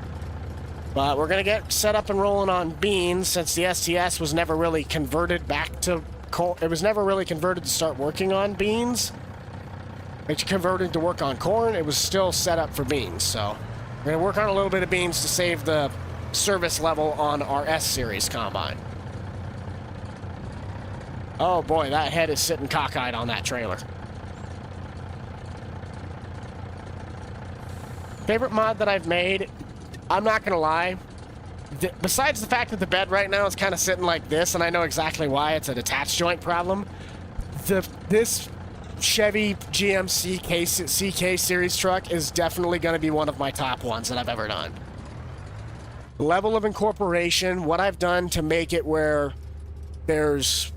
But we're going to get set up and rolling on beans since the STS was never really converted back to corn. It was never really converted to start working on beans. It's converted to work on corn. It was still set up for beans. So we're going to work on a little bit of beans to save the service level on our S-Series combine. Oh boy, that head is sitting cockeyed on that trailer. Favorite mod that I've made, I'm not gonna lie. Besides the fact that the bed right now is kind of sitting like this, and I know exactly why, it's a detached joint problem. This Chevy GMC CK series truck is definitely going to be one of my top ones that I've ever done. Level of incorporation, what I've done to make it where there's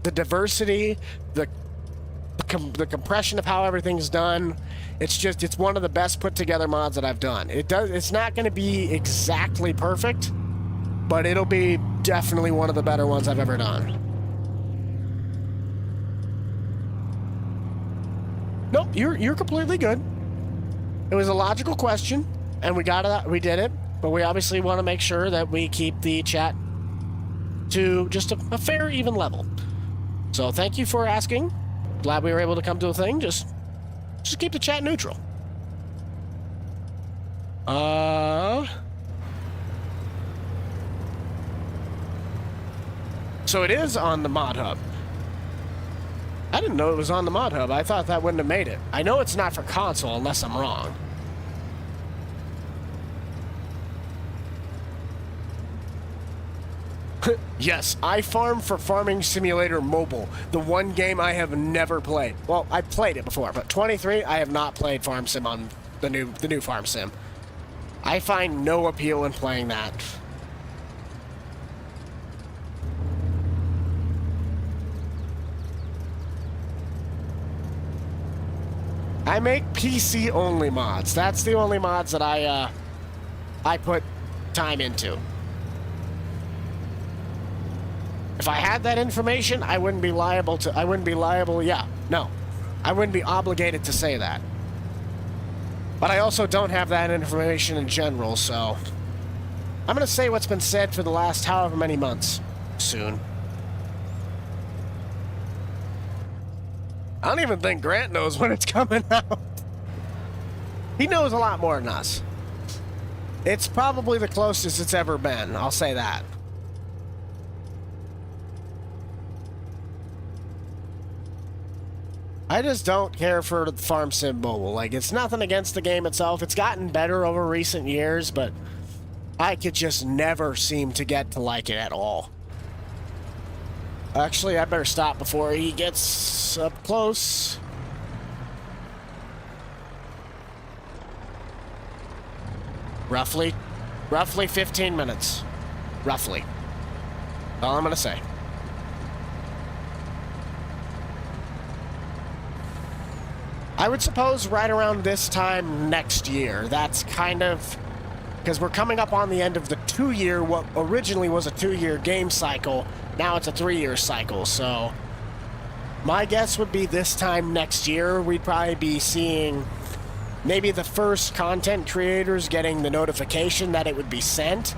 the diversity, the compression of how everything's done. It's one of the best put together mods that I've done. It's not going to be exactly perfect, but it'll be definitely one of the better ones I've ever done. Nope, you're completely good. It was a logical question, and we got it. We did it, but we obviously want to make sure that we keep the chat to just a fair, even level. So thank you for asking. Glad we were able to come to a thing. Just keep the chat neutral. So it is on the mod hub. I didn't know it was on the mod hub. I thought that wouldn't have made it. I know it's not for console unless I'm wrong. Yes, I farm for Farming Simulator Mobile, the one game I have never played. Well, I played it before, but 23, I have not played Farm Sim on the new Farm Sim. I find no appeal in playing that. I make PC-only mods. That's the only mods that I put time into. If I had that information, I wouldn't be liable, yeah, no. I wouldn't be obligated to say that. But I also don't have that information in general, so I'm going to say what's been said for the last however many months. Soon. I don't even think Grant knows when it's coming out. He knows a lot more than us. It's probably the closest it's ever been, I'll say that. I just don't care for the Farm Sim Mobile. Like, it's nothing against the game itself. It's gotten better over recent years, but I could just never seem to get to like it at all. Actually, I better stop before he gets up close. Roughly 15 minutes. Roughly. That's all I'm gonna say. I would suppose right around this time next year. That's kind of... because we're coming up on the end of the 2-year, what originally was a 2-year game cycle, now it's a 3-year cycle, so... my guess would be this time next year, we'd probably be seeing maybe the first content creators getting the notification that it would be sent,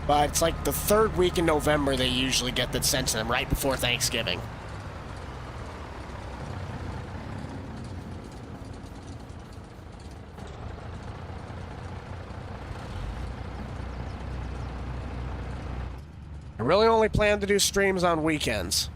but it's like the 3rd week in November they usually get that sent to them right before Thanksgiving. I really only plan to do streams on weekends.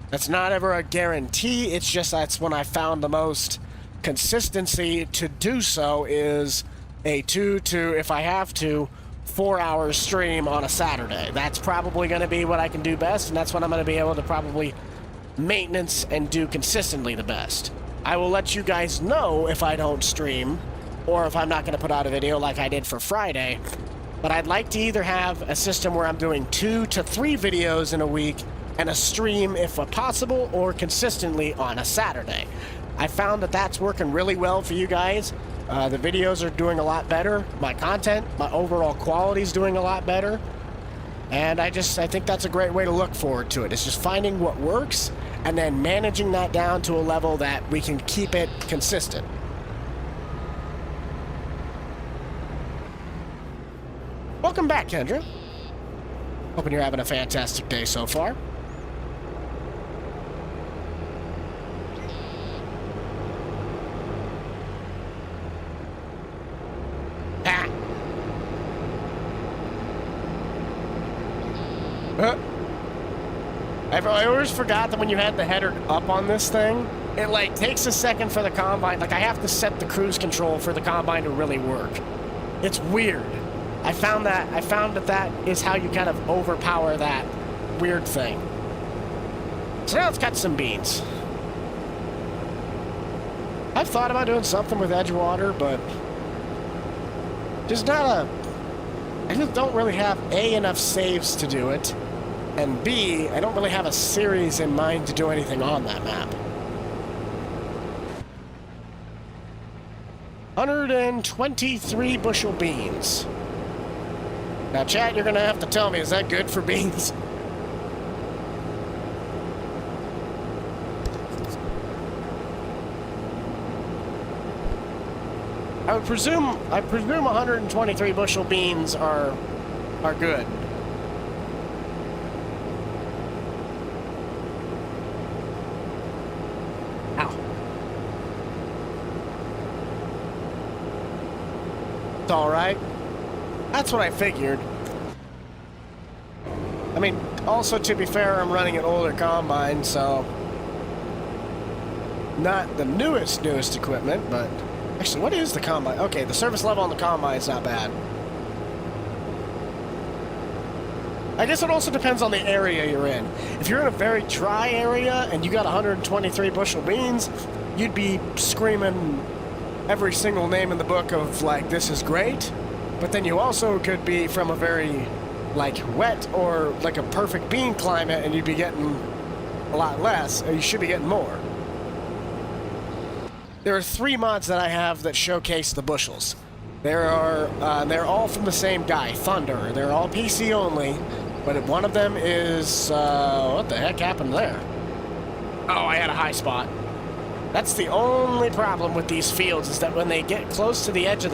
That's not ever a guarantee, it's just that's when I found the most consistency to do so is a 2 to, if I have to, 4-hour stream on a Saturday. That's probably going to be what I can do best, and that's what I'm going to be able to probably maintenance and do consistently the best. I will let you guys know if I don't stream, or if I'm not going to put out a video like I did for Friday. But I'd like to either have a system where I'm doing 2 to 3 videos in a week and a stream if possible or consistently on a Saturday. I found that that's working really well for you guys. The videos are doing a lot better. My content, my overall quality is doing a lot better. And I think that's a great way to look forward to it. It's just finding what works and then managing that down to a level that we can keep it consistent. Welcome back, Kendra. Hoping you're having a fantastic day so far. Ah. I always forgot that when you had the header up on this thing, it like takes a second for the combine. Like I have to set the cruise control for the combine to really work. It's weird. I found that is how you kind of overpower that weird thing. So now let's cut some beans. I've thought about doing something with Edgewater, but just not a... I just don't really have A, enough saves to do it, and B, I don't really have a series in mind to do anything on that map. 123 bushel beans. Now, chat, you're going to have to tell me, is that good for beans? I presume 123 bushel beans are good. Ow. It's all right. That's what I figured. I mean, also to be fair, I'm running an older combine, so not the newest equipment, but actually, what is the combine? Okay, the service level on the combine is not bad. I guess it also depends on the area you're in. If you're in a very dry area and you got 123 bushel beans, you'd be screaming every single name in the book of, like, this is great. But then you also could be from a very, like, wet or, like, a perfect bean climate and you'd be getting a lot less, or you should be getting more. There are 3 mods that I have that showcase the bushels. They're all from the same guy, Thunder. They're all PC only, but one of them is, what the heck happened there? Oh, I had a high spot. That's the only problem with these fields, is that when they get close to the edge,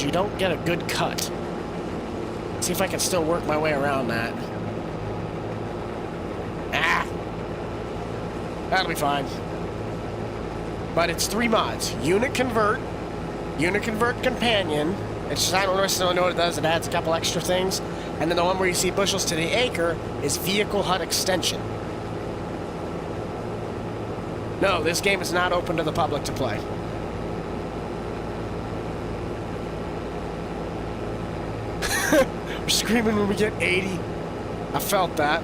you don't get a good cut. See if I can still work my way around that. Ah! That'll be fine. But it's 3 mods. Unit Convert Companion. It's just, I don't necessarily know what it does. It adds a couple extra things. And then the one where you see bushels to the acre is Vehicle HUD Extension. No, this game is not open to the public to play. We're screaming when we get 80. I felt that.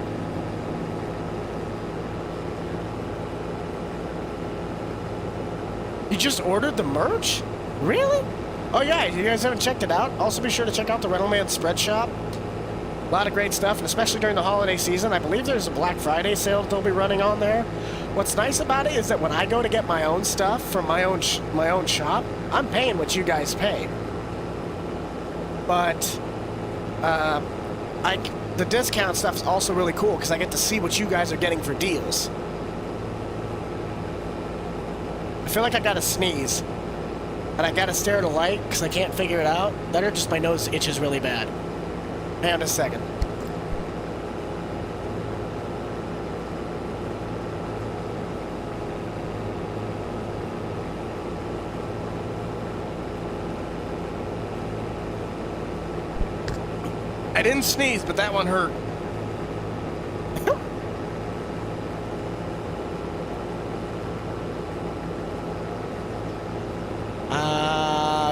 You just ordered the merch? Really? Oh yeah, you guys haven't checked it out? Also be sure to check out the Rental Man Spread Shop. A lot of great stuff, and especially during the holiday season. I believe there's a Black Friday sale that they'll be running on there. What's nice about it is that when I go to get my own stuff from my own shop, I'm paying what you guys pay. But the discount stuff is also really cool because I get to see what you guys are getting for deals. I feel like I gotta sneeze, and I gotta stare at a light because I can't figure it out. That or just my nose itches really bad. Hang on a second. I didn't sneeze, but that one hurt.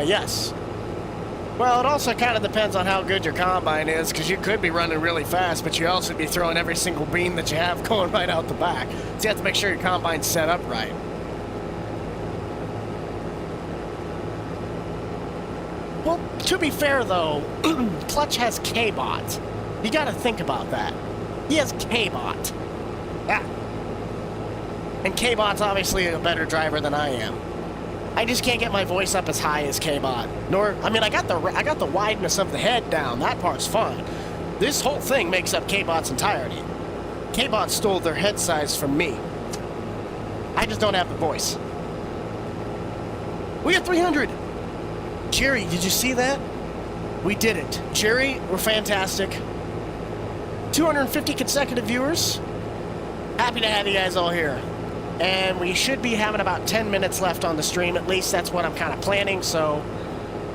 Yes. Well, it also kind of depends on how good your combine is, because you could be running really fast, but you also be throwing every single bean that you have going right out the back. So you have to make sure your combine's set up right. Well, to be fair, though, Clutch has K-Bot. You got to think about that. He has K-Bot. Yeah. And K-Bot's obviously a better driver than I am. I just can't get my voice up as high as K-Bot. Nor, I mean, I got the wideness of the head down. That part's fine. This whole thing makes up K-Bot's entirety. K-Bot stole their head size from me. I just don't have the voice. We got 300. Jerry, did you see that? We did it. Jerry, we're fantastic. 250 consecutive viewers. Happy to have you guys all here. And we should be having about 10 minutes left on the stream. At least that's what I'm kind of planning. So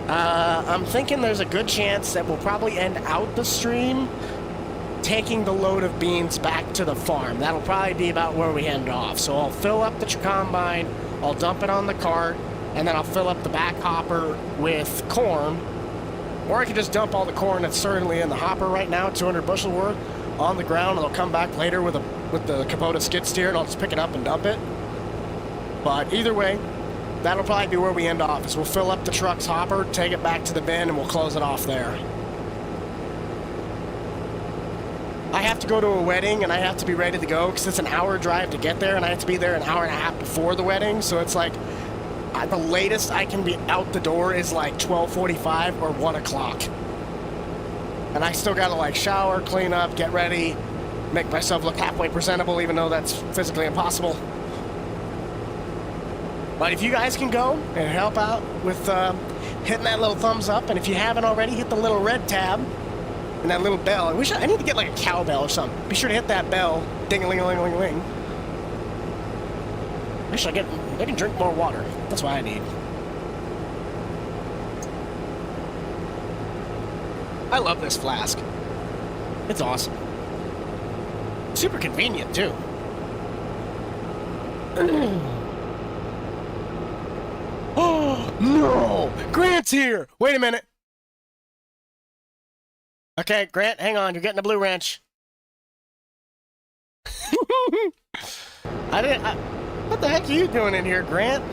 I'm thinking there's a good chance that we'll probably end out the stream taking the load of beans back to the farm. That'll probably be about where we end off. So I'll fill up the combine, I'll dump it on the cart, and then I'll fill up the back hopper with corn. Or I can just dump all the corn that's certainly in the hopper right now, 200 bushel worth, on the ground, and I'll come back later with the Kubota skid steer, and I'll just pick it up and dump it. But either way, that'll probably be where we end off, is we'll fill up the truck's hopper, take it back to the bin, and we'll close it off there. I have to go to a wedding, and I have to be ready to go, because it's an hour drive to get there, and I have to be there an hour and a half before the wedding, so it's like, the latest I can be out the door is like 12:45 or 1 o'clock. And I still gotta like shower, clean up, get ready, make myself look halfway presentable, even though that's physically impossible. But if you guys can go and help out with hitting that little thumbs up, and if you haven't already, hit the little red tab and that little bell. I need to get like a cowbell or something. Be sure to hit that bell, ding-a-ling-a-ling-a-ling-a-ling. Actually, I can drink more water. That's what I need. I love this flask. It's awesome. Super convenient, too. Oh, no! Grant's here! Wait a minute. Okay, Grant, hang on. You're getting a blue wrench. What the heck are you doing in here, Grant?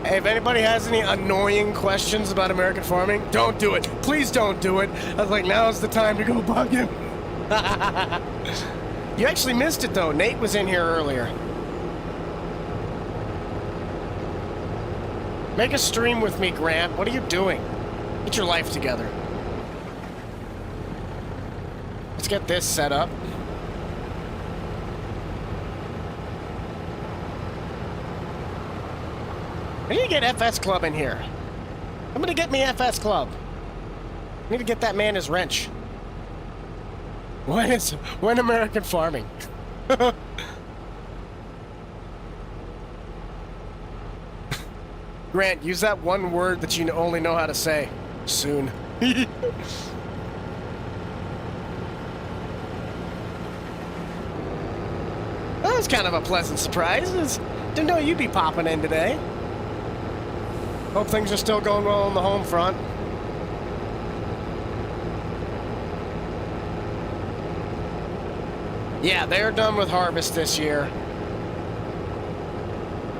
Hey, if anybody has any annoying questions about American farming, don't do it. Please don't do it. I was like, now's the time to go bug him. You actually missed it, though. Nate was in here earlier. Make a stream with me, Grant. What are you doing? Get your life together. Let's get this set up. I need to get FS Club in here. I'm gonna get me FS Club. I need to get that man his wrench. When American farming? Grant, use that one word that you only know how to say. Soon. That was kind of a pleasant surprise. Didn't know you'd be popping in today. Hope things are still going well on the home front. Yeah, they're done with harvest this year.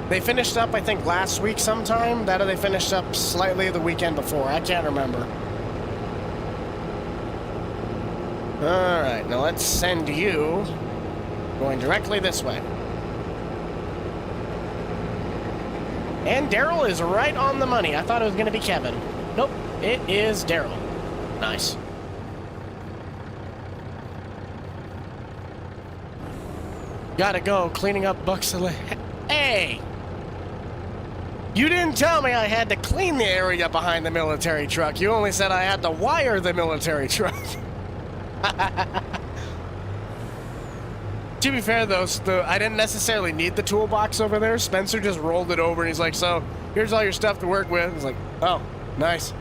They finished up, I think, last week sometime. Or they finished up slightly the weekend before. I can't remember. Alright, now let's send you going directly this way. And Daryl is right on the money. I thought it was going to be Kevin. Nope, it is Daryl. Nice. Gotta go, cleaning up bucks. Hey! You didn't tell me I had to clean the area behind the military truck. You only said I had to wire the military truck. To be fair, though, I didn't necessarily need the toolbox over there. Spencer just rolled it over, and he's like, so, here's all your stuff to work with. I was like, oh, nice.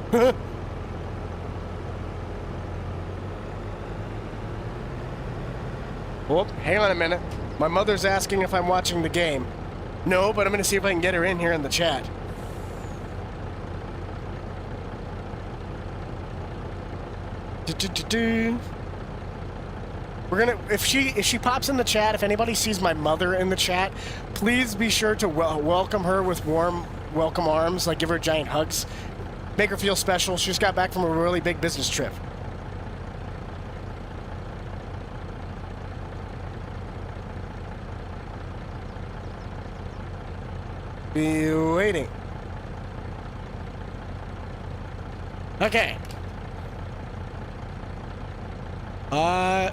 Whoop, hang on a minute. My mother's asking if I'm watching the game. No, but I'm going to see if I can get her in here in the chat. We're gonna, if she pops in the chat, if anybody sees my mother in the chat, please be sure to welcome her with warm welcome arms, like give her giant hugs, make her feel special. She just got back from a really big business trip. Be waiting. Okay. I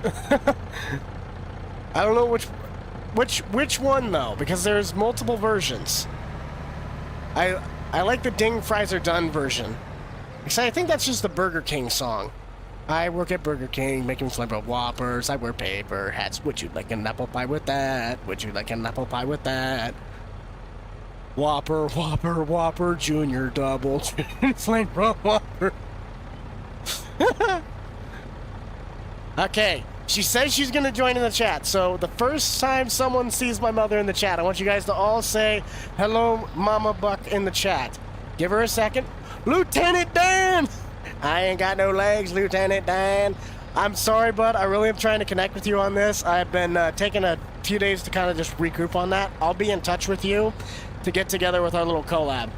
don't know which one though, because there's multiple versions. I like the Ding Fries Are Done version. Because I think that's just the Burger King song. I work at Burger King making flavor Whoppers. I wear paper hats. Would you like an apple pie with that? Would you like an apple pie with that? Whopper, Whopper, Whopper, Junior, Double, flavor Whopper. Okay, she says she's going to join in the chat. So the first time someone sees my mother in the chat, I want you guys to all say, hello, Mama Buck, in the chat. Give her a second. Lieutenant Dan! I ain't got no legs, Lieutenant Dan. I'm sorry, bud. I really am trying to connect with you on this. I've been taking a few days to kind of just regroup on that. I'll be in touch with you to get together with our little collab.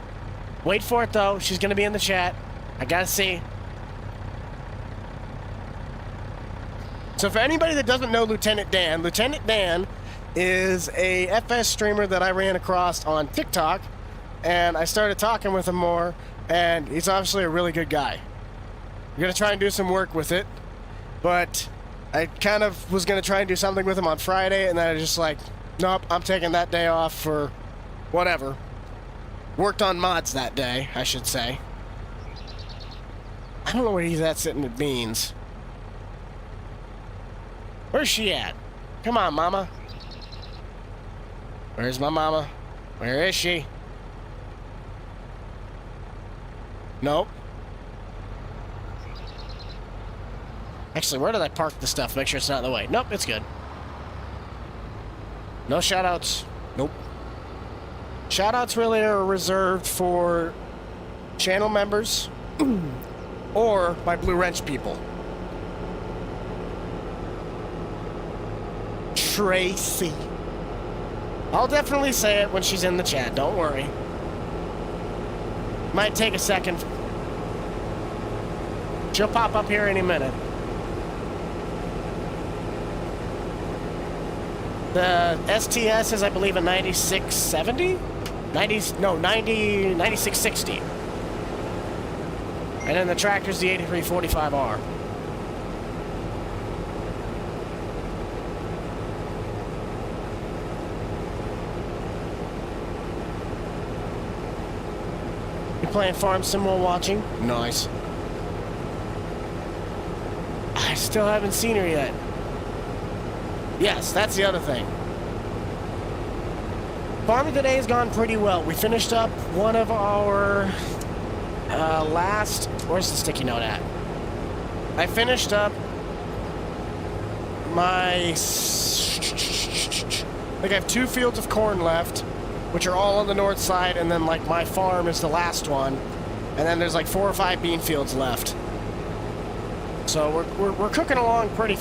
Wait for it, though. She's going to be in the chat. I got to see. So for anybody that doesn't know Lieutenant Dan is a FS streamer that I ran across on TikTok, and I started talking with him more, and he's obviously a really good guy. We're going to try and do some work with it, but I kind of was going to try and do something with him on Friday, and then I just like, nope, I'm taking that day off for whatever. Worked on mods that day, I should say. I don't know where he's at sitting at Beans. Where's she at? Come on, Mama. Where's my mama? Where is she? Nope. Actually, where did I park the stuff? Make sure it's not in the way. Nope, it's good. No shoutouts. Nope. Shoutouts really are reserved for channel members or my Blue Wrench people. Tracy. I'll definitely say it when she's in the chat. Don't worry. Might take a second. She'll pop up here any minute. The STS is, I believe, a 9670? 9660. And then the tractor's the 8345R. You playing Farm Sim while watching? Nice. I still haven't seen her yet. Yes, that's the other thing. Farming today has gone pretty well. We finished up one of our last... Where's the sticky note at? I finished up my... I think I have 2 fields of corn left, which are all on the north side, and then like my farm is the last one. And then there's like 4 or 5 bean fields left. So we're cooking along pretty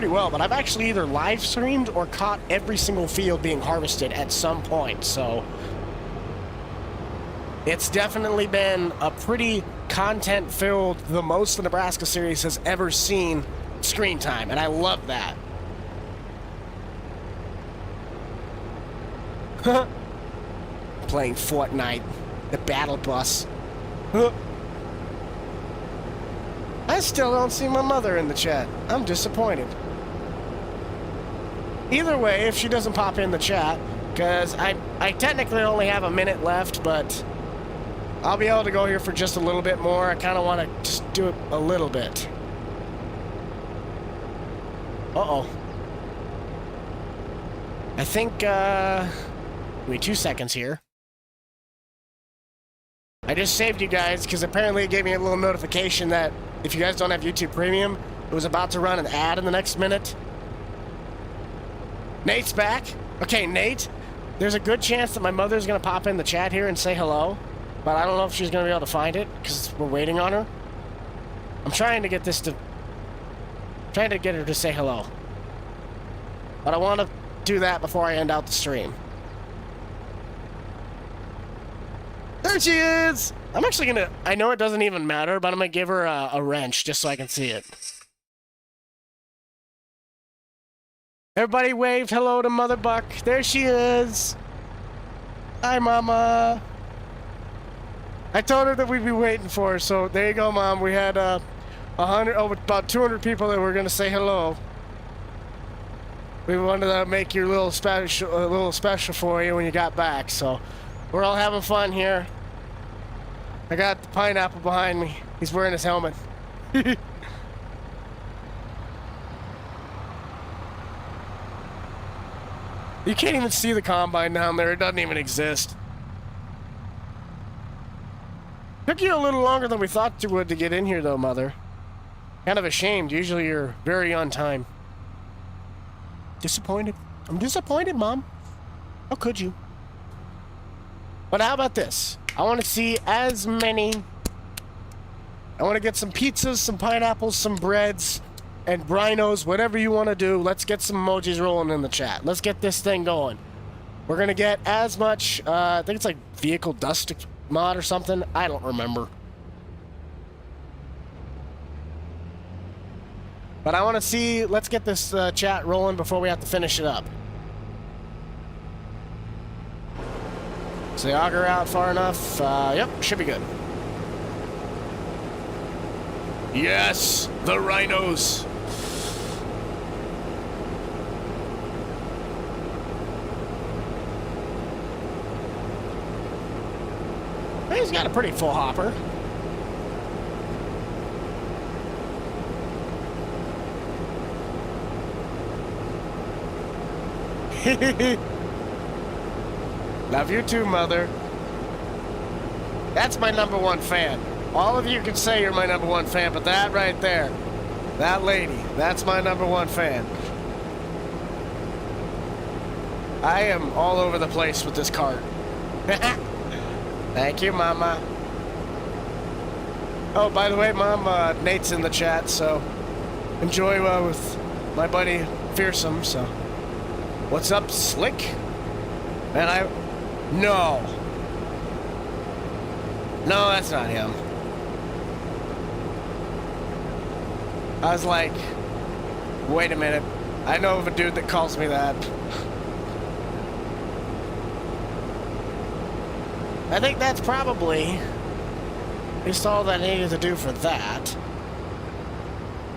well, but I've actually either live streamed or caught every single field being harvested at some point. So it's definitely been a pretty content-filled, the most the Nebraska series has ever seen screen time, and I love that. Playing Fortnite, the battle bus. I still don't see my mother in the chat. I'm disappointed. Either way, if she doesn't pop in the chat, because I technically only have a minute left, but I'll be able to go here for just a little bit more. I kind of want to just do it a little bit. Uh-oh. I think, give me 2 seconds here. I just saved you guys, because apparently it gave me a little notification that if you guys don't have YouTube Premium, it was about to run an ad in the next minute. Nate's back. Okay, Nate, there's a good chance that my mother's going to pop in the chat here and say hello, but I don't know if she's going to be able to find it, because we're waiting on her. I'm trying to get her to say hello. But I want to do that before I end out the stream. There she is! I'm actually gonna... I know it doesn't even matter, but I'm gonna give her a wrench just so I can see it. Everybody waved hello to Mother Buck. There she is! Hi, Mama! I told her that we'd be waiting for her, so there you go, Mom. We had about 200 people that were gonna say hello. We wanted to make your little special for you when you got back, so... We're all having fun here. I got the pineapple behind me. He's wearing his helmet. You can't even see the combine down there. It doesn't even exist. Took you a little longer than we thought it would to get in here, though, Mother. Kind of ashamed. Usually you're very on time. Disappointed. I'm disappointed, Mom. How could you? But how about this? I want to see as many... I want to get some pizzas, some pineapples, some breads, and brinos, whatever you want to do. Let's get some emojis rolling in the chat. Let's get this thing going. We're going to get as much, I think it's like vehicle dust mod or something. I don't remember. But I want to see, let's get this chat rolling before we have to finish it up. Is the auger out far enough? Yep, should be good. Yes, the rhinos. He's got a pretty full hopper. Love you too, Mother. That's my #1 fan. All of you can say you're my #1 fan, but that right there, that lady, that's my #1 fan. I am all over the place with this cart. Thank you, Mama. Oh, by the way, Mom, Nate's in the chat, so enjoy with my buddy Fearsome, so. What's up, Slick? And no. No, that's not him. I was like, wait a minute. I know of a dude that calls me that. I think that's probably just all that I needed to do for that.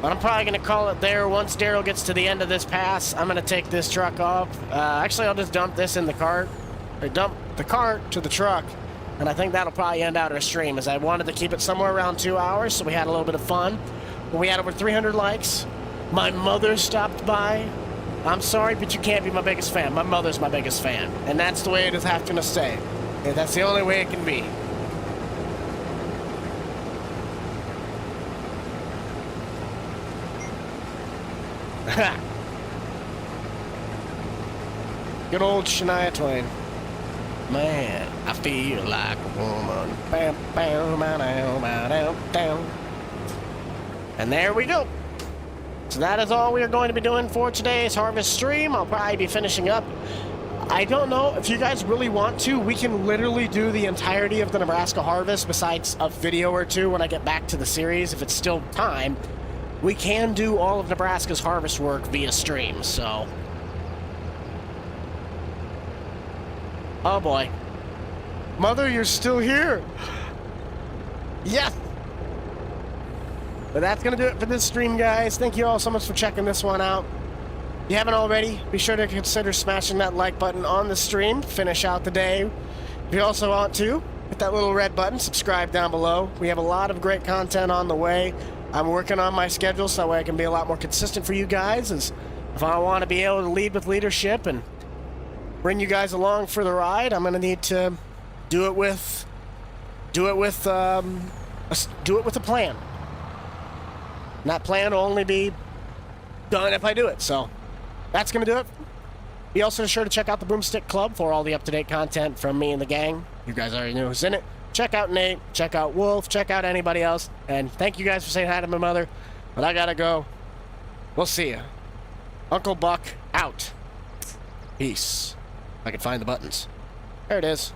But I'm probably going to call it there. Once Daryl gets to the end of this pass, I'm going to take this truck off. Actually, I'll just dump this in the cart. Or dump the cart to the truck. And I think that'll probably end out our stream, as I wanted to keep it somewhere around 2 hours, so we had a little bit of fun. But we had over 300 likes. My mother stopped by. I'm sorry, but you can't be my biggest fan. My mother's my biggest fan. And that's the way it is having to stay. And that's the only way it can be. Good old Shania Twain. Man, I feel like a woman. Bam, bam, bam, bam, bam. And there we go. So that is all we are going to be doing for today's harvest stream. I'll probably be finishing up. I don't know if you guys really want to. We can literally do the entirety of the Nebraska harvest besides a video or two when I get back to the series. If it's still time, we can do all of Nebraska's harvest work via stream, so. Oh boy. Mother, you're still here. Yes. But that's going to do it for this stream, guys. Thank you all so much for checking this one out. If you haven't already, be sure to consider smashing that like button on the stream. Finish out the day. If you also want to, hit that little red button. Subscribe down below. We have a lot of great content on the way. I'm working on my schedule so that way I can be a lot more consistent for you guys. As if I want to be able to lead with leadership and bring you guys along for the ride, I'm going to need to do it with a plan. And that plan will only be done if I do it. So that's going to do it. Be also sure to check out the Broomstick Club for all the up-to-date content from me and the gang. You guys already know who's in it. Check out Nate. Check out Wolf. Check out anybody else. And thank you guys for saying hi to my mother. But I got to go. We'll see you. Uncle Buck out. Peace. If I can find the buttons. There it is.